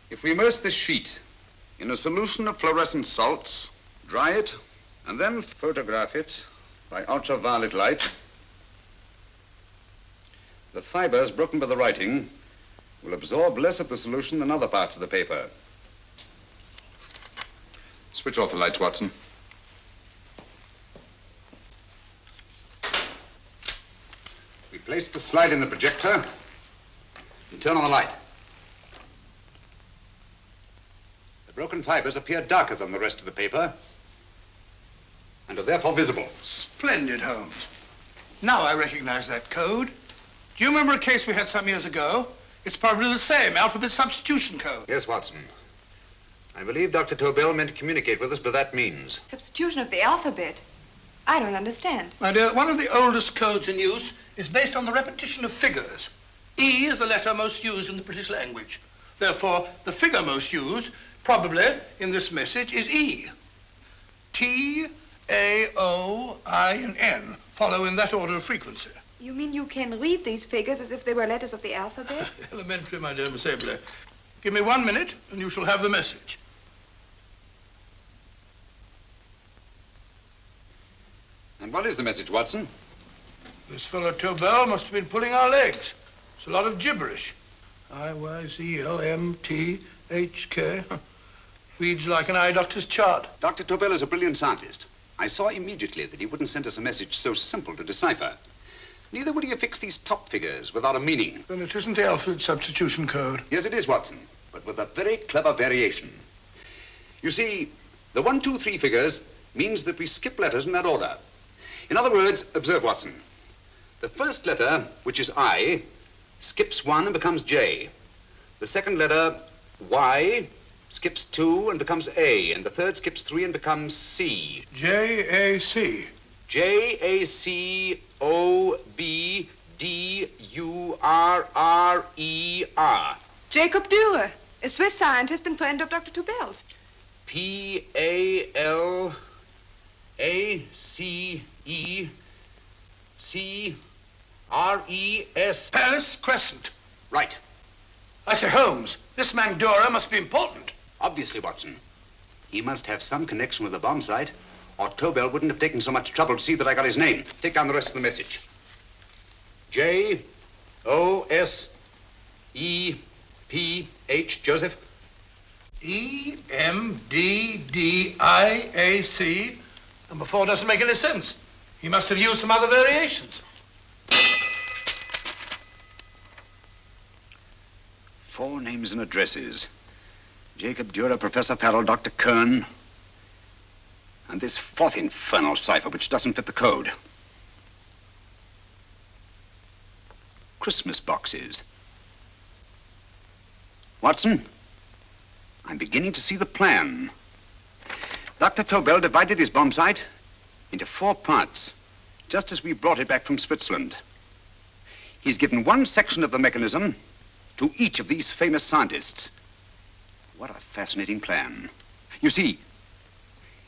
If we immerse this sheet in a solution of fluorescent salts, dry it, and then photograph it by ultraviolet light, the fibers broken by the writing will absorb less of the solution than other parts of the paper. Switch off the lights, Watson. We place the slide in the projector and turn on the light. The broken fibers appear darker than the rest of the paper and are therefore visible. Splendid, Holmes. Now I recognize that code. Do you remember a case we had some years ago? It's probably the same, alphabet substitution code. Yes, Watson. I believe Dr. Tobel meant to communicate with us by that means. Substitution of the alphabet? I don't understand. My dear, one of the oldest codes in use is based on the repetition of figures. E is the letter most used in the British language. Therefore, the figure most used, probably in this message, is E. T, A, O, I, and N follow in that order of frequency. You mean you can read these figures as if they were letters of the alphabet? Elementary, my dear Miss Eberly. Give me 1 minute, and you shall have the message. And what is the message, Watson? This fellow Tobel must have been pulling our legs. It's a lot of gibberish. I-Y-Z-L-M-T-H-K. Reads like an eye doctor's chart. Dr. Tobel is a brilliant scientist. I saw immediately that he wouldn't send us a message so simple to decipher. Neither would he affix these top figures without a meaning. Then it isn't the alphabet substitution code. Yes, it is, Watson, but with a very clever variation. You see, the 1, 2, 3 figures means that we skip letters in that order. In other words, observe, Watson. The first letter, which is I, skips 1 and becomes J. The second letter, Y, skips 2 and becomes A. And the third skips 3 and becomes C. J-A-C. J-A-C-O-B-D-U-R-R-E-R. Jacob Dürer, a Swiss scientist and friend of Dr. Tobel's. P-A-L-A-C-E-C-R-E-S. Palace Crescent. Right. I say, Holmes, this man Dora must be important. Obviously, Watson. He must have some connection with the bomb site, or Tobel wouldn't have taken so much trouble to see that I got his name. Take down the rest of the message. J-O-S-E-P-H, Joseph. E-M-D-D-I-A-C. Number 4 doesn't make any sense. He must have used some other variations. 4 names and addresses. Jacob Dürer, Professor Farrell, Dr. Kern, and this 4th infernal cipher which doesn't fit the code. Christmas boxes. Watson, I'm beginning to see the plan. Dr. Tobel divided his bomb site into 4 parts, just as we brought it back from Switzerland. He's given one section of the mechanism to each of these famous scientists. What a fascinating plan. You see,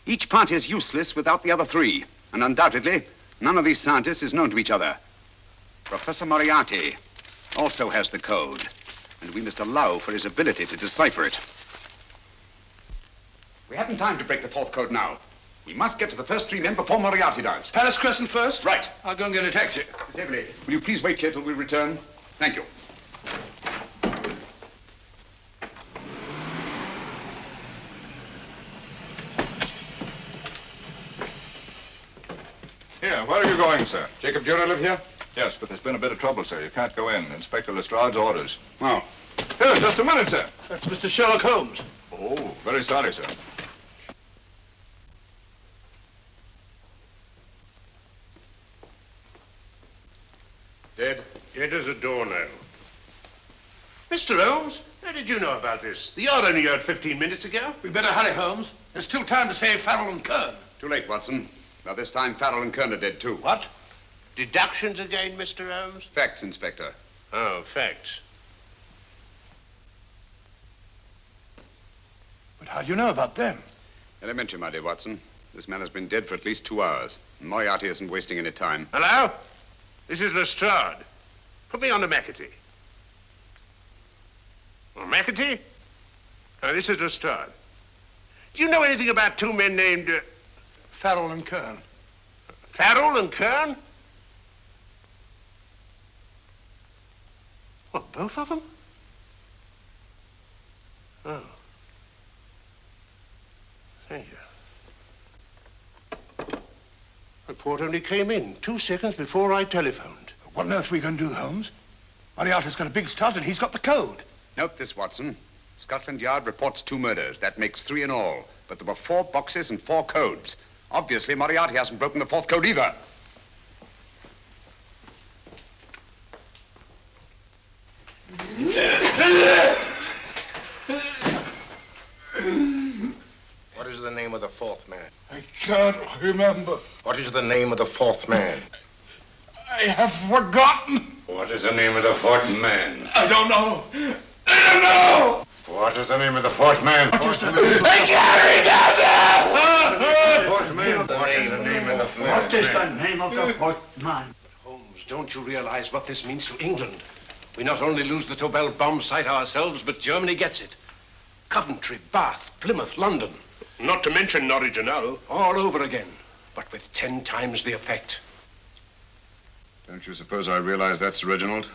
each part is useless without the other 3, and undoubtedly, none of these scientists is known to each other. Professor Moriarty also has the code, and we must allow for his ability to decipher it. We haven't time to break the 4th code now. We must get to the first 3 men before Moriarty does. Palace Crescent first? Right. I'll go and get a taxi. Miss Everly, will you please wait here till we return? Thank you. Here, where are you going, sir? Jacob Dürer live here? Yes, but there's been a bit of trouble, sir. You can't go in. Inspector Lestrade's orders. Oh. Here, just a minute, sir. That's Mr. Sherlock Holmes. Oh, very sorry, sir. Dead? Dead as a doornail. Mr. Holmes, how did you know about this? The yard only heard 15 minutes ago. We better hurry, Holmes. There's still time to save Farrell and Kern. Too late, Watson. By this time, Farrell and Kern are dead, too. What? Deductions again, Mr. Holmes? Facts, Inspector. Oh, facts. But how do you know about them? Elementary, my dear Watson. This man has been dead for at least 2 hours. And Moriarty isn't wasting any time. Hello? This is Lestrade. Put me on to McAtee. Oh, McAtee? Oh, this is Lestrade. Do you know anything about 2 men named... Farrell and Kern. Farrell and Kern? What, both of them? Oh. Thank you. Report only came in 2 seconds before I telephoned. What on earth are we going to do, Holmes? Moriarty's got a big start and he's got the code. Note this, Watson. Scotland Yard reports 2 murders. That makes 3 in all. But there were 4 boxes and 4 codes. Obviously, Moriarty hasn't broken the 4th code either. What is the name of the 4th man? I can't remember. What is the name of the 4th man? I have forgotten. What is the name of the 4th man? I don't know. I don't know. What is the name of the 4th man? I can't remember. 4th man. What is the name of the 4th man? What is the name of the 4th man? Holmes, don't you realize what this means to England? We not only lose the Tobel bomb site ourselves, but Germany gets it. Coventry, Bath, Plymouth, London. Not to mention Norwich and Hull. All over again, but with 10 times the effect. Don't you suppose I realize that's Reginald?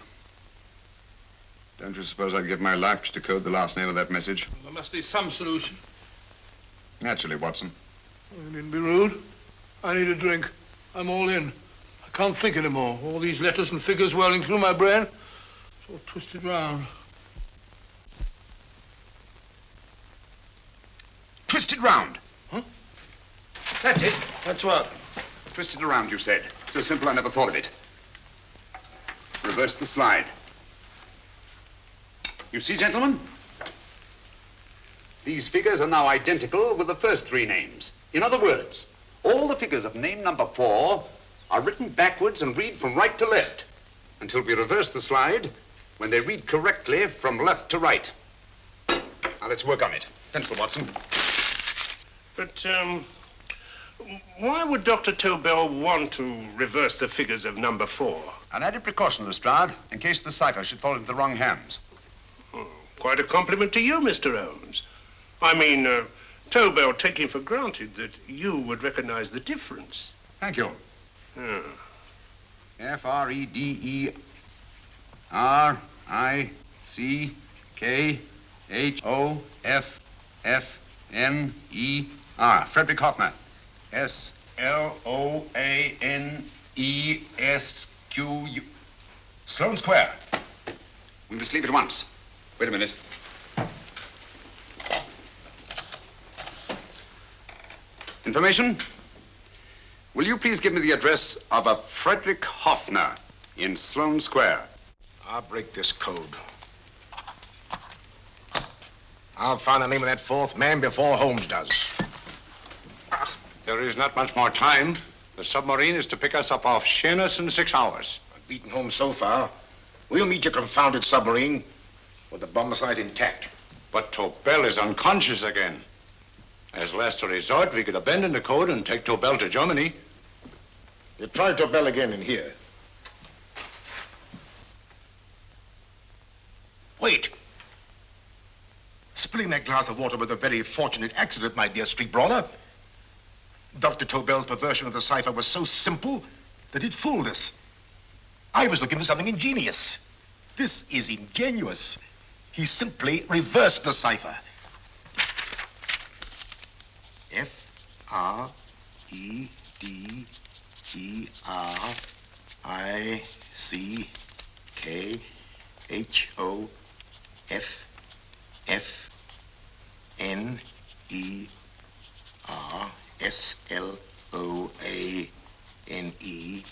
Don't you suppose I'd give my life to decode the last name of that message? There must be some solution. Naturally, Watson. You needn't be rude. I need a drink. I'm all in. I can't think anymore. All these letters and figures whirling through my brain. It's all twisted round. Twisted round. Huh? That's it. That's what? Twisted around, you said. So simple, I never thought of it. Reverse the slide. You see, gentlemen? These figures are now identical with the first 3 names. In other words, all the figures of name number 4 are written backwards and read from right to left until we reverse the slide when they read correctly from left to right. Now, let's work on it. Pencil, Watson. But, why would Dr. Tobel want to reverse the figures of number 4? An added precaution, Lestrade, in case the cipher should fall into the wrong hands. Oh, quite a compliment to you, Mr. Holmes. I mean, Tobel taking for granted that you would recognize the difference. Thank you. Ah. Frederic-Hoffner. Frederic Hoffner. S-L-O-A-N-E-S-Q-U. Sloane Square. We must leave at once. Wait a minute. Information? Will you please give me the address of a Frederic Hoffner in Sloane Square? I'll break this code. I'll find the name of that fourth man before Holmes does. There is not much more time. The submarine is to pick us up off Sheerness in 6 hours. I've beaten Holmes so far. We'll meet your confounded submarine with the bomb site intact. But Tobel is unconscious again. As last resort, we could abandon the code and take Tobel to Germany. You try Tobel again in here. Wait. Spilling that glass of water was a very fortunate accident, my dear street brawler. Dr. Tobel's perversion of the cipher was so simple that it fooled us. I was looking for something ingenious. This is ingenuous. He simply reversed the cipher. F-R-E-D-E-R-I-C-K-H-O-F-N-E-R-S-L-O-A-N-E.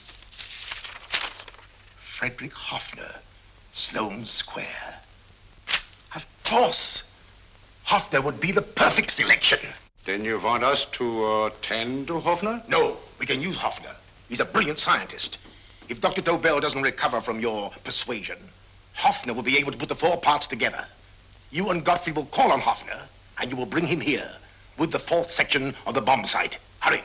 Frederic Hoffner, Sloane Square. Of course. Hoffner would be the perfect selection. Then you want us to tend to Hoffner? No, we can use Hoffner. He's a brilliant scientist. If Dr. Tobel doesn't recover from your persuasion, Hoffner will be able to put the 4 parts together. You and Godfrey will call on Hoffner, and you will bring him here with the 4th section of the bomb site. Hurry.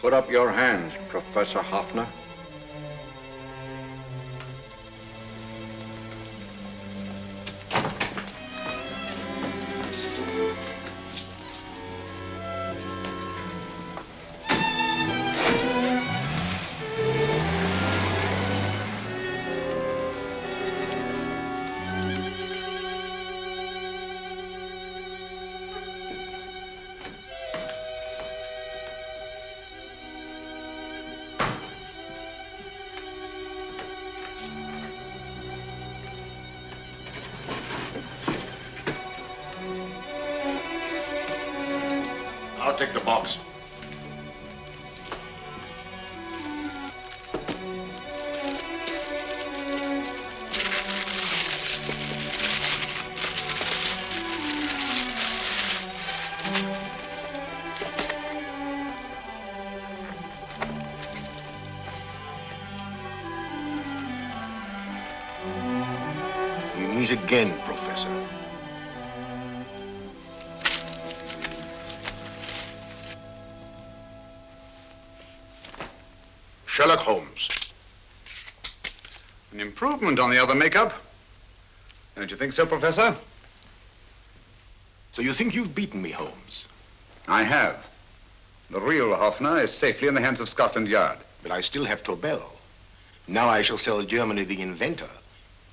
Put up your hands, Professor Hoffner. I'll take the box. We meet again, Professor. Sherlock Holmes. An improvement on the other makeup. Don't you think so, Professor? So you think you've beaten me, Holmes? I have. The real Hoffner is safely in the hands of Scotland Yard. But I still have Tobel. Now I shall sell Germany the inventor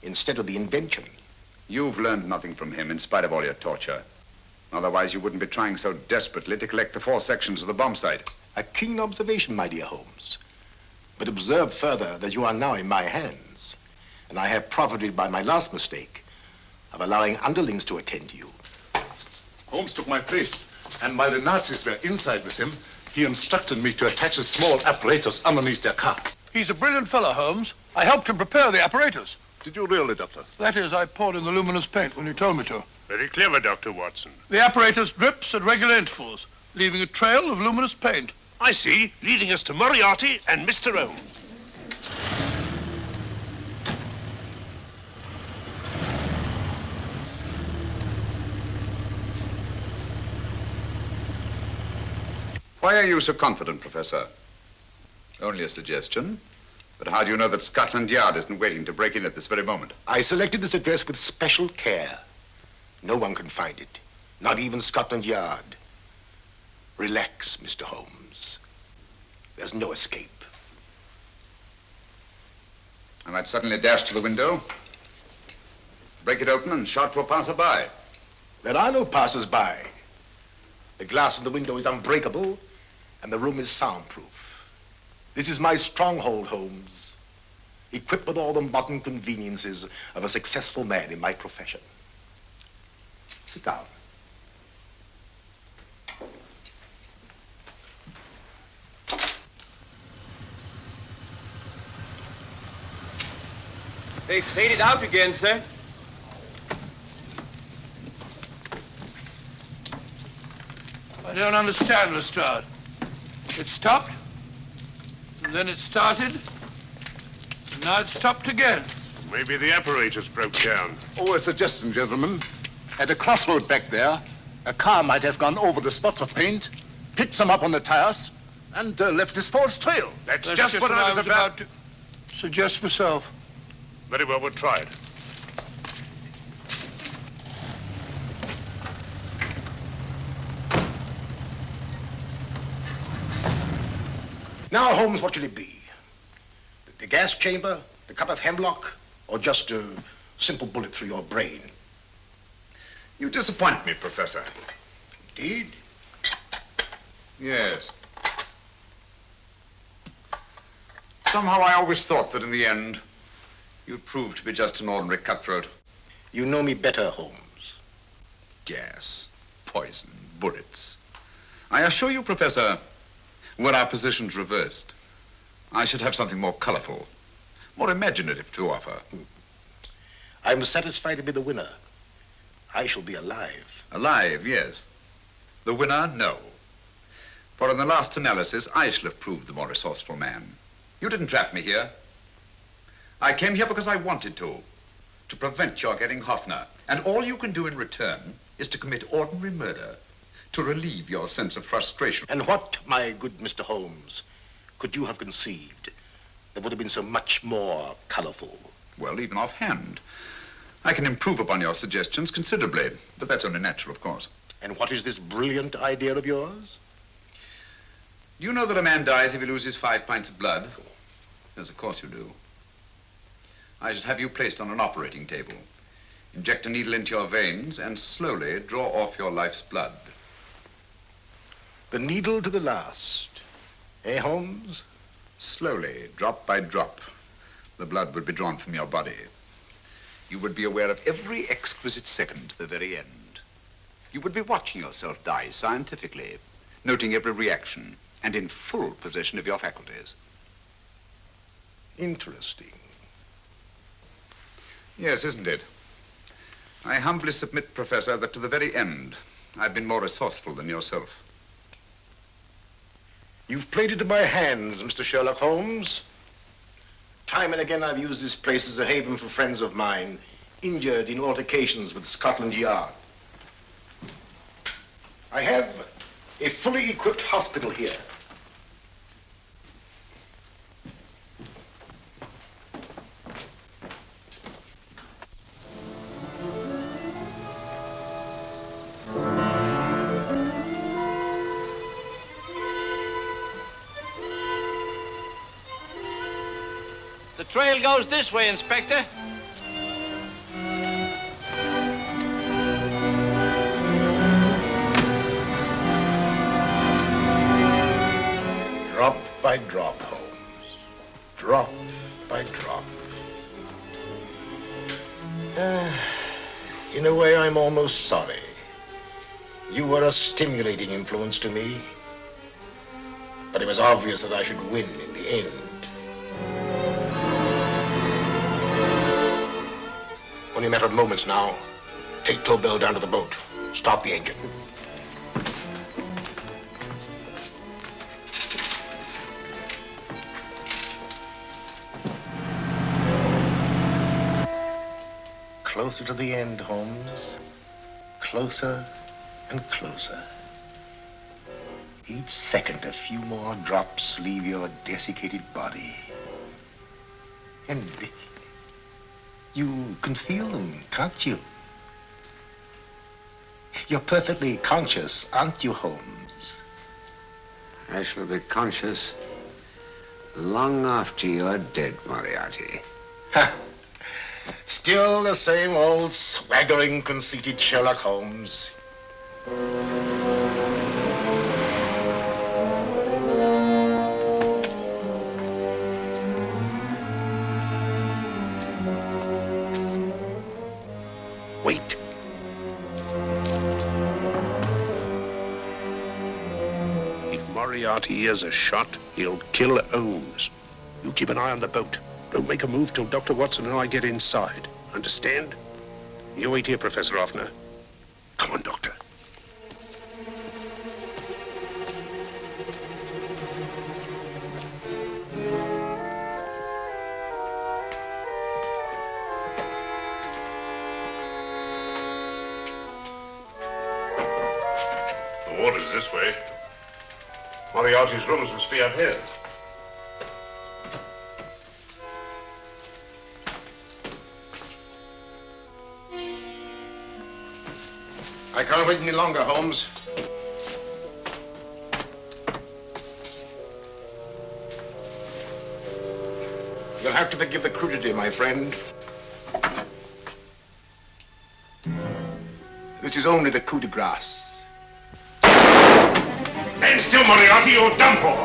instead of the invention. You've learned nothing from him in spite of all your torture. Otherwise, you wouldn't be trying so desperately to collect the 4 sections of the bomb site. A keen observation, my dear Holmes. But observe further that you are now in my hands, and I have profited by my last mistake of allowing underlings to attend to you. Holmes took my place, and while the Nazis were inside with him, he instructed me to attach a small apparatus underneath their car. He's a brilliant fellow, Holmes. I helped him prepare the apparatus. Did you really, Doctor? That is, I poured in the luminous paint when you told me to. Very clever, Dr. Watson. The apparatus drips at regular intervals. leaving a trail of luminous paint. I see, leading us to Moriarty and Mr. Holmes. Why are you so confident, Professor? Only a suggestion. But how do you know that Scotland Yard isn't waiting to break in at this very moment? I selected this address with special care. No one can find it, not even Scotland Yard. Relax, Mr. Holmes. There's no escape. I might suddenly dash to the window, break it open, and shout to a passerby. There are no passers-by. The glass in the window is unbreakable, and the room is soundproof. This is my stronghold, Holmes, equipped with all the modern conveniences of a successful man in my profession. Sit down. They faded out again, sir. I don't understand, Lestrade. It stopped, and then it started, and now it stopped again. Maybe the apparatus broke down. Oh, a suggestion, gentlemen. At a crossroad back there, a car might have gone over the spots of paint, picked some up on the tires, and left this false trail. That's just what I was about to suggest myself. Very well, we'll try it. Now, Holmes, what should it be? The gas chamber, the cup of hemlock, or just a simple bullet through your brain? You disappoint me, Professor. Indeed? Yes. Somehow I always thought that in the end, you'd prove to be just an ordinary cutthroat. You know me better, Holmes. Gas, poison, bullets. I assure you, Professor, were our positions reversed, I should have something more colorful, more imaginative to offer. I'm satisfied to be the winner. I shall be alive. Alive, yes. The winner, no. For in the last analysis, I shall have proved the more resourceful man. You didn't trap me here. I came here because I wanted to prevent your getting Hoffner. And all you can do in return is to commit ordinary murder, to relieve your sense of frustration. And what, my good Mr. Holmes, could you have conceived that would have been so much more colorful? Well, even offhand, I can improve upon your suggestions considerably, but that's only natural, of course. And what is this brilliant idea of yours? You know that a man dies if he loses 5 pints of blood? Yes, of course you do. I should have you placed on an operating table, inject a needle into your veins, and slowly draw off your life's blood. The needle to the last. Eh, Holmes? Slowly, drop by drop, the blood would be drawn from your body. You would be aware of every exquisite second to the very end. You would be watching yourself die scientifically, noting every reaction, and in full possession of your faculties. Interesting. Yes, isn't it? I humbly submit, Professor, that to the very end, I've been more resourceful than yourself. You've played into my hands, Mr. Sherlock Holmes. Time and again I've used this place as a haven for friends of mine, injured in altercations with Scotland Yard. I have a fully equipped hospital here. The trail goes this way, Inspector. Drop by drop, Holmes. Drop by drop. In a way, I'm almost sorry. You were a stimulating influence to me. But it was obvious that I should win in the end. Only a matter of moments now. Take Tobel down to the boat. Start the engine. closer to the end, Holmes. Closer and closer. Each second, a few more drops leave your desiccated body. And you can feel them, can't you? You're perfectly conscious, aren't you, Holmes? I shall be conscious long after you're dead, Moriarty. Ha! Still the same old swaggering, conceited Sherlock Holmes. Wait. If Moriarty hears a shot, he'll kill Holmes. You keep an eye on the boat. Don't make a move till Dr. Watson and I get inside. Understand? You wait here, Professor Hoffner. Come on, Doctor. The water's this way. Moriarty's rooms must be out here. I can't wait any longer, Holmes. You'll have to forgive the crudity, my friend. This is only the coup de grace. Stand still, Moriarty, you're done for.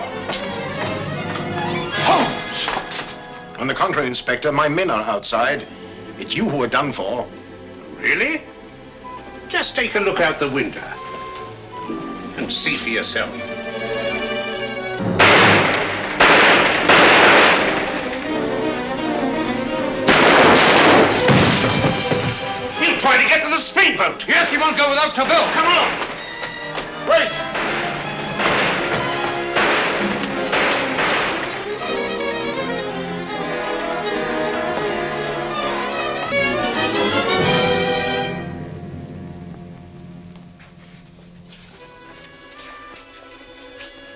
Holmes! On the contrary, Inspector, my men are outside. It's you who are done for. Really? Just take a look out the window and see for yourself. He'll try to get to the speedboat. Yes, he won't go without Tobel. Come on. Wait.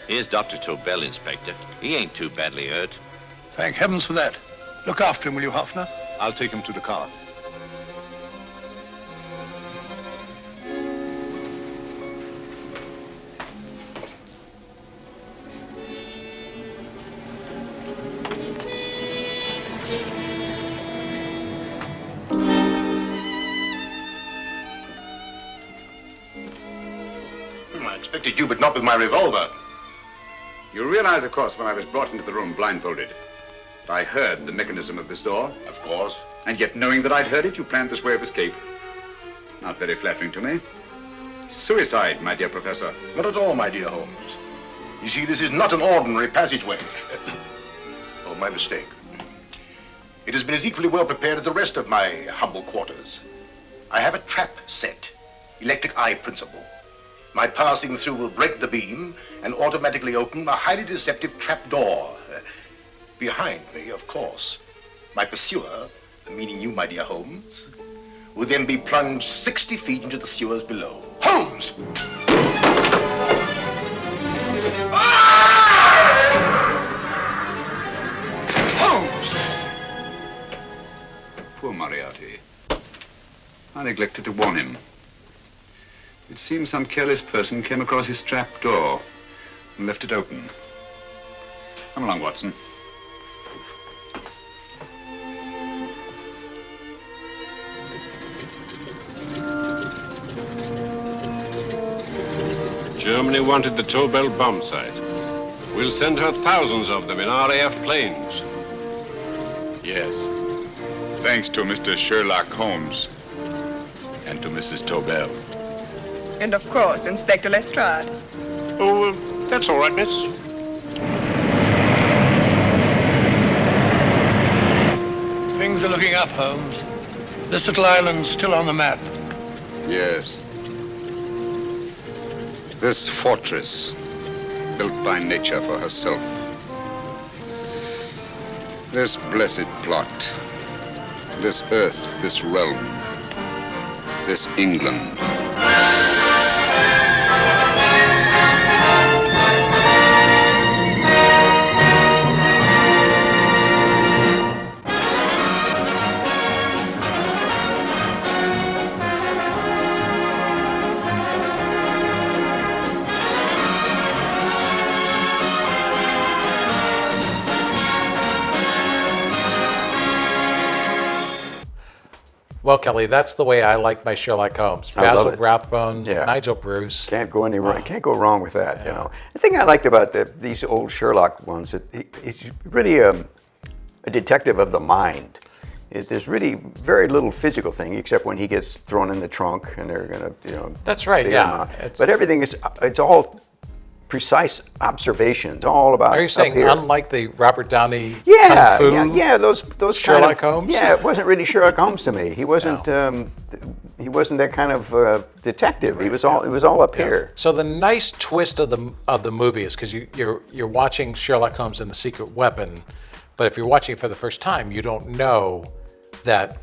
Here's Dr. Tobel, Inspector. He ain't too badly hurt. Thank heavens for that. Look after him, will you, Hoffner? I'll take him to the car. I expected you, but not with my revolver. You realize, of course, when I was brought into the room blindfolded, that I heard the mechanism of this door? Of course. And yet, knowing that I'd heard it, you planned this way of escape. Not very flattering to me. Suicide, my dear Professor. Not at all, my dear Holmes. You see, this is not an ordinary passageway. Oh, my mistake. It has been as equally well prepared as the rest of my humble quarters. I have a trap set, electric eye principle. My passing through will break the beam and automatically open a highly deceptive trap door. Behind me, of course, my pursuer, meaning you, my dear Holmes, will then be plunged 60 feet into the sewers below. Holmes! Holmes! Poor Moriarty. I neglected to warn him. It seems some careless person came across his trap door and left it open. Come along, Watson. Germany wanted the Tobel bomb site. We'll send her thousands of them in RAF planes. Yes. Thanks to Mr. Sherlock Holmes and to Mrs. Tobel. And of course, Inspector Lestrade. Oh, that's all right, miss. Things are looking up, Holmes. This little island's still on the map. Yes. This fortress, built by nature for herself. This blessed plot. This earth, this realm. this England. Well, Kelly, that's the way I like my Sherlock Holmes. I love Basil it. Rathbone, Yeah. Nigel Bruce. Can't go wrong with that. You know, the thing I liked about these old Sherlock ones, he's really a detective of the mind. There's really very little physical thing, except when he gets thrown in the trunk and they're gonna, you know. That's right. figure him Yeah. out. But everything it's all precise observations, all about. Are you saying up here. unlike the Robert Downey Yeah, Kung Fu? yeah, those Sherlock kind of, Holmes? Yeah, it wasn't really Sherlock Holmes to me. He wasn't. He wasn't that kind of detective. He was all. It was all up here. So the nice twist of the movie is because you're watching Sherlock Holmes and the Secret Weapon, but if you're watching it for the first time, you don't know that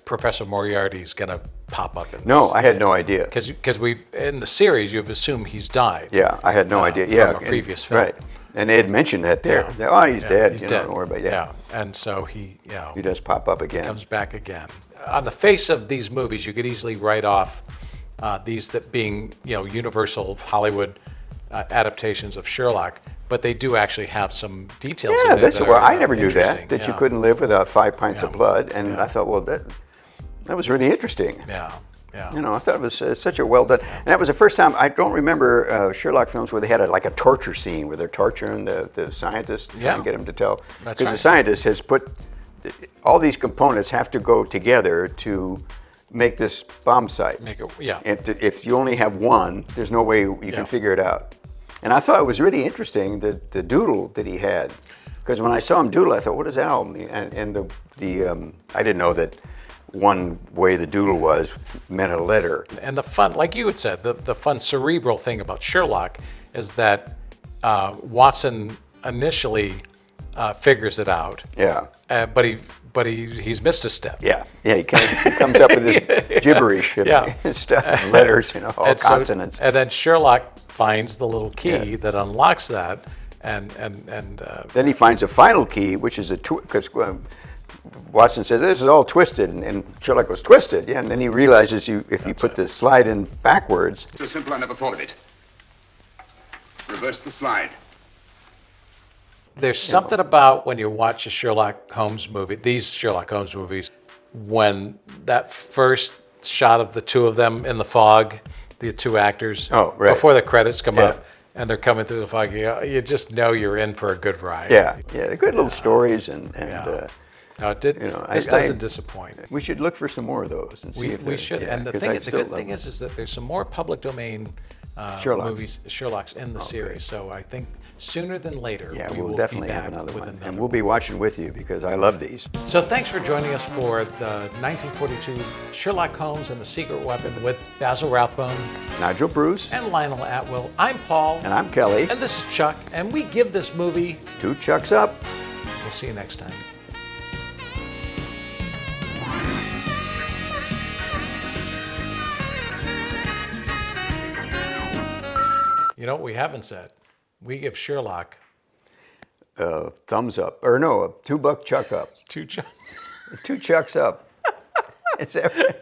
Professor Moriarty is going to pop up in this. No, I had no idea. Because we in the series you've assumed he's died. Yeah, I had no idea. Yeah, from a previous film. Right, and they had mentioned that there. Yeah. Oh, he's dead. He's you dead. Know, don't worry about it. And so he does pop up again. Comes back again. On the face of these movies, you could easily write off these that being universal Hollywood adaptations of Sherlock, but they do actually have some details. Yeah, in there that's that well. are, I never knew interesting. that you Yeah. couldn't live without 5 pints of blood, and I thought, well, that was really interesting. Yeah. Yeah. You know, I thought it was such a well done. And that was the first time. I don't remember Sherlock films where they had like a torture scene where they're torturing the scientist, trying to get him to tell. That's Because right. the scientist has put all these components have to go together to make this bomb site. Yeah. If you only have one, there's no way you can figure it out. And I thought it was really interesting the doodle that he had, because when I saw him doodle, I thought, what does that all mean? And I didn't know that one way the doodle was meant a letter. And the fun, like you had said, the fun cerebral thing about Sherlock is that Watson initially figures it out. Yeah. But he's missed a step. Yeah. Yeah. He comes up with this gibberish and stuff, letters, all and consonants. And then Sherlock finds the little key that unlocks that, and then he finds a final key, which is because Watson says this is all twisted, and Sherlock goes twisted, and then he realizes if you put the slide in backwards. So simple, I never thought of it. Reverse the slide. There's something about when you watch a Sherlock Holmes movie, these Sherlock Holmes movies, when that first shot of the two of them in the fog, the two actors, before the credits come up, and they're coming through the fog, you just know you're in for a good ride. Yeah, they're good little stories, and no, this doesn't disappoint. We should look for some more of those and see if we should. And the good thing is that there's some more public domain movies, Sherlock's in the series. So I think sooner than later, we will definitely have another one, and we'll be watching with you because I love these. So thanks for joining us for the 1942 Sherlock Holmes and the Secret Weapon with Basil Rathbone, Nigel Bruce, and Lionel Atwill. I'm Paul. And I'm Kelly. And this is Chuck, and we give this movie 2 chucks up. We'll see you next time. You know what we haven't said? We give Sherlock thumbs up, or no, a $2 chuck up. 2 chucks. 2 chucks up. It's everything.